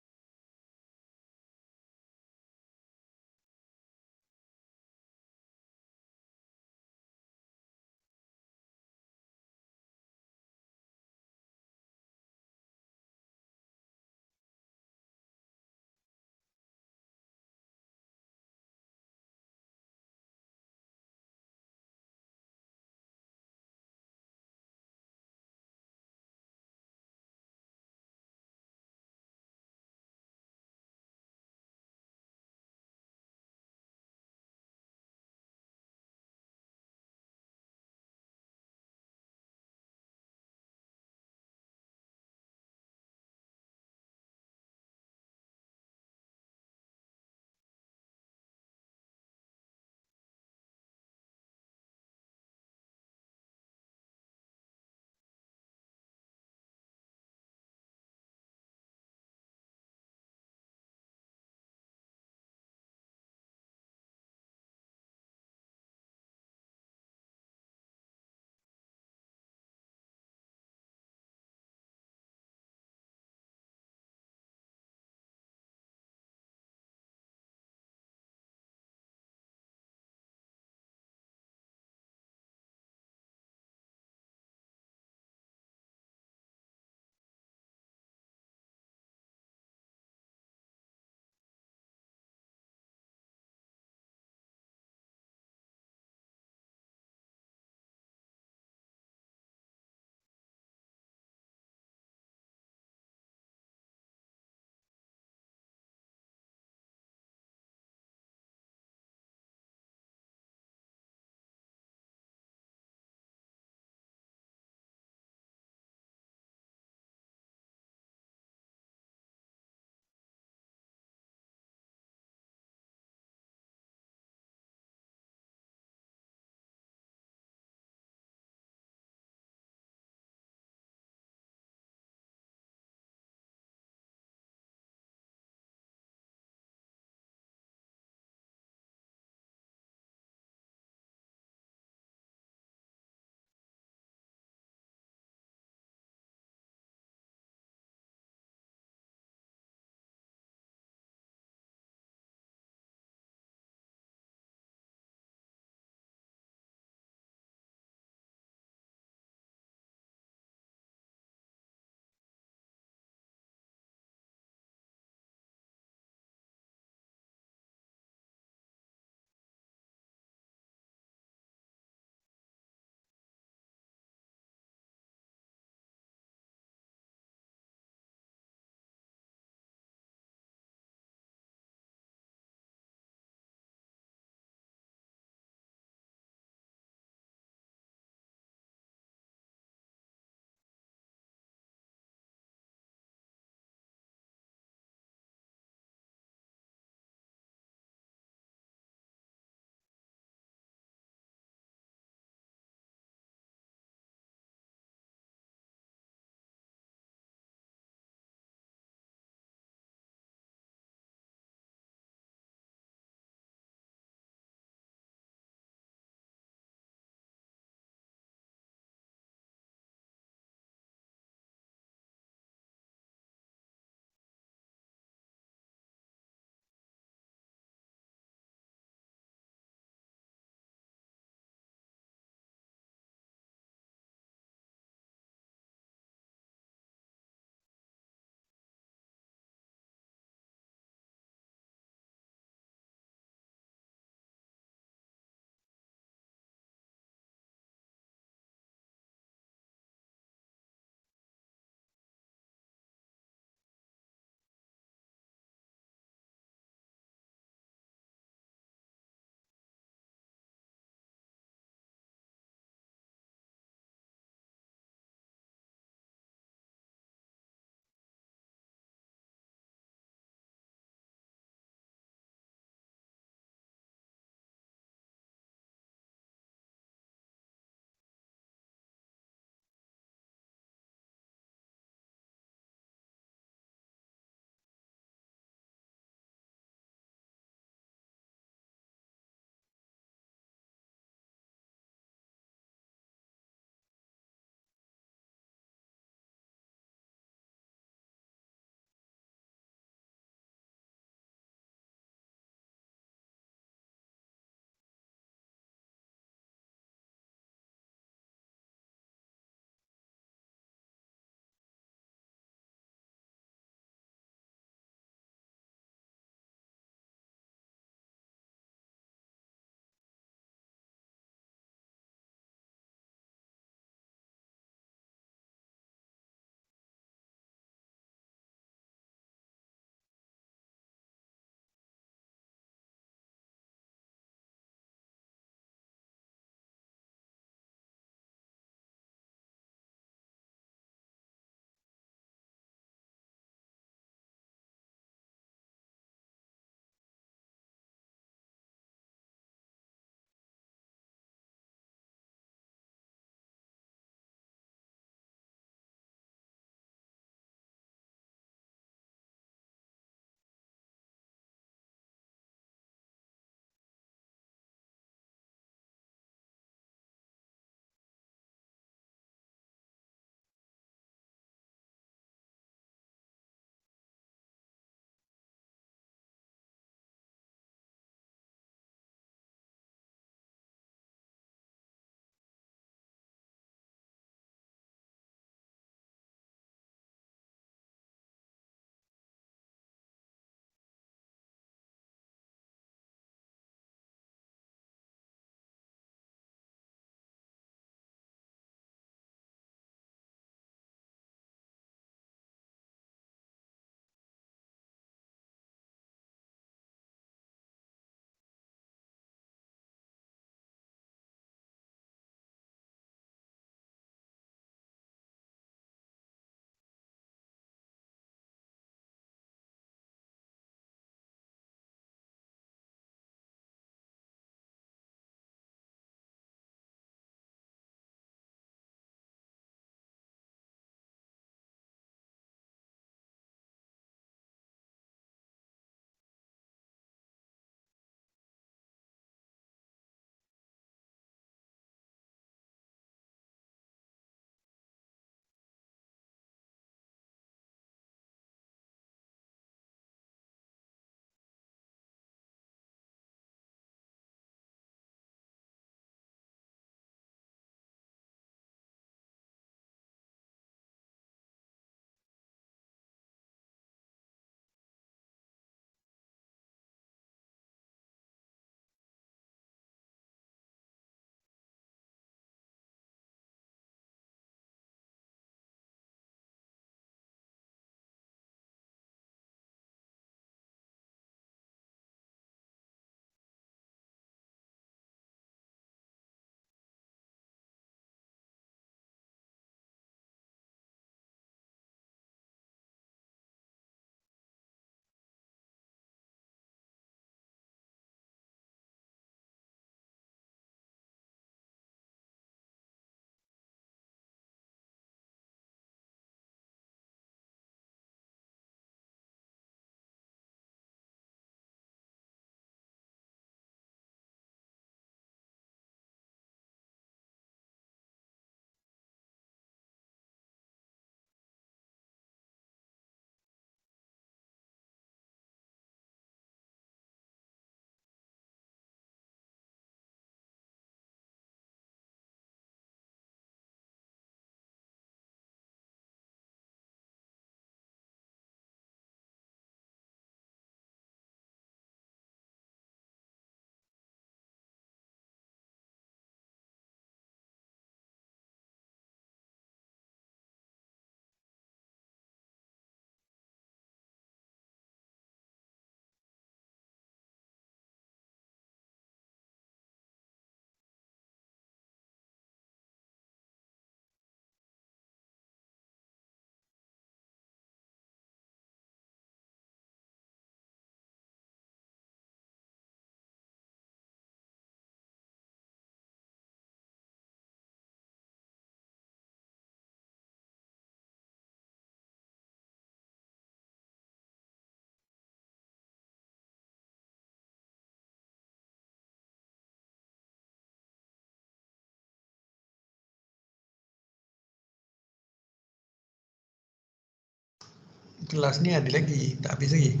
kelas ni ada lagi, tak habis lagi.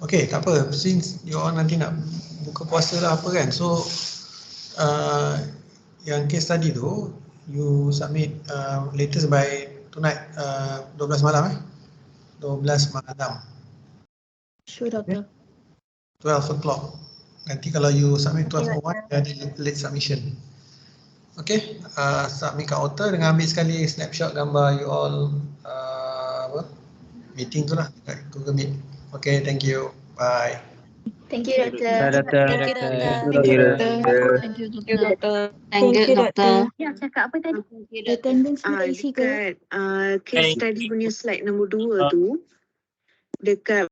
Okay, tak apa. Since you all nanti nak buka puasa lah apa kan. So, yang case study tu, you submit latest by tonight, 12 malam 12 malam. Sure, Doctor. 12 o'clock. Nanti kalau you submit 12:01, dia ada late submission. Okay, submit kat author dengan ambil sekali snapshot gambar you all meeting tu lah kat Google Meet. Okay, thank you. Bye. Thank you, Doctor. Bye, Doctor. Thank you, Doctor. Thank you, Doctor. Thank you, Doctor. Thank you, Doctor. Ya, cakap apa tadi? Attendance kita isi ke? Dekat case study punya slide nombor 2 tu, dekat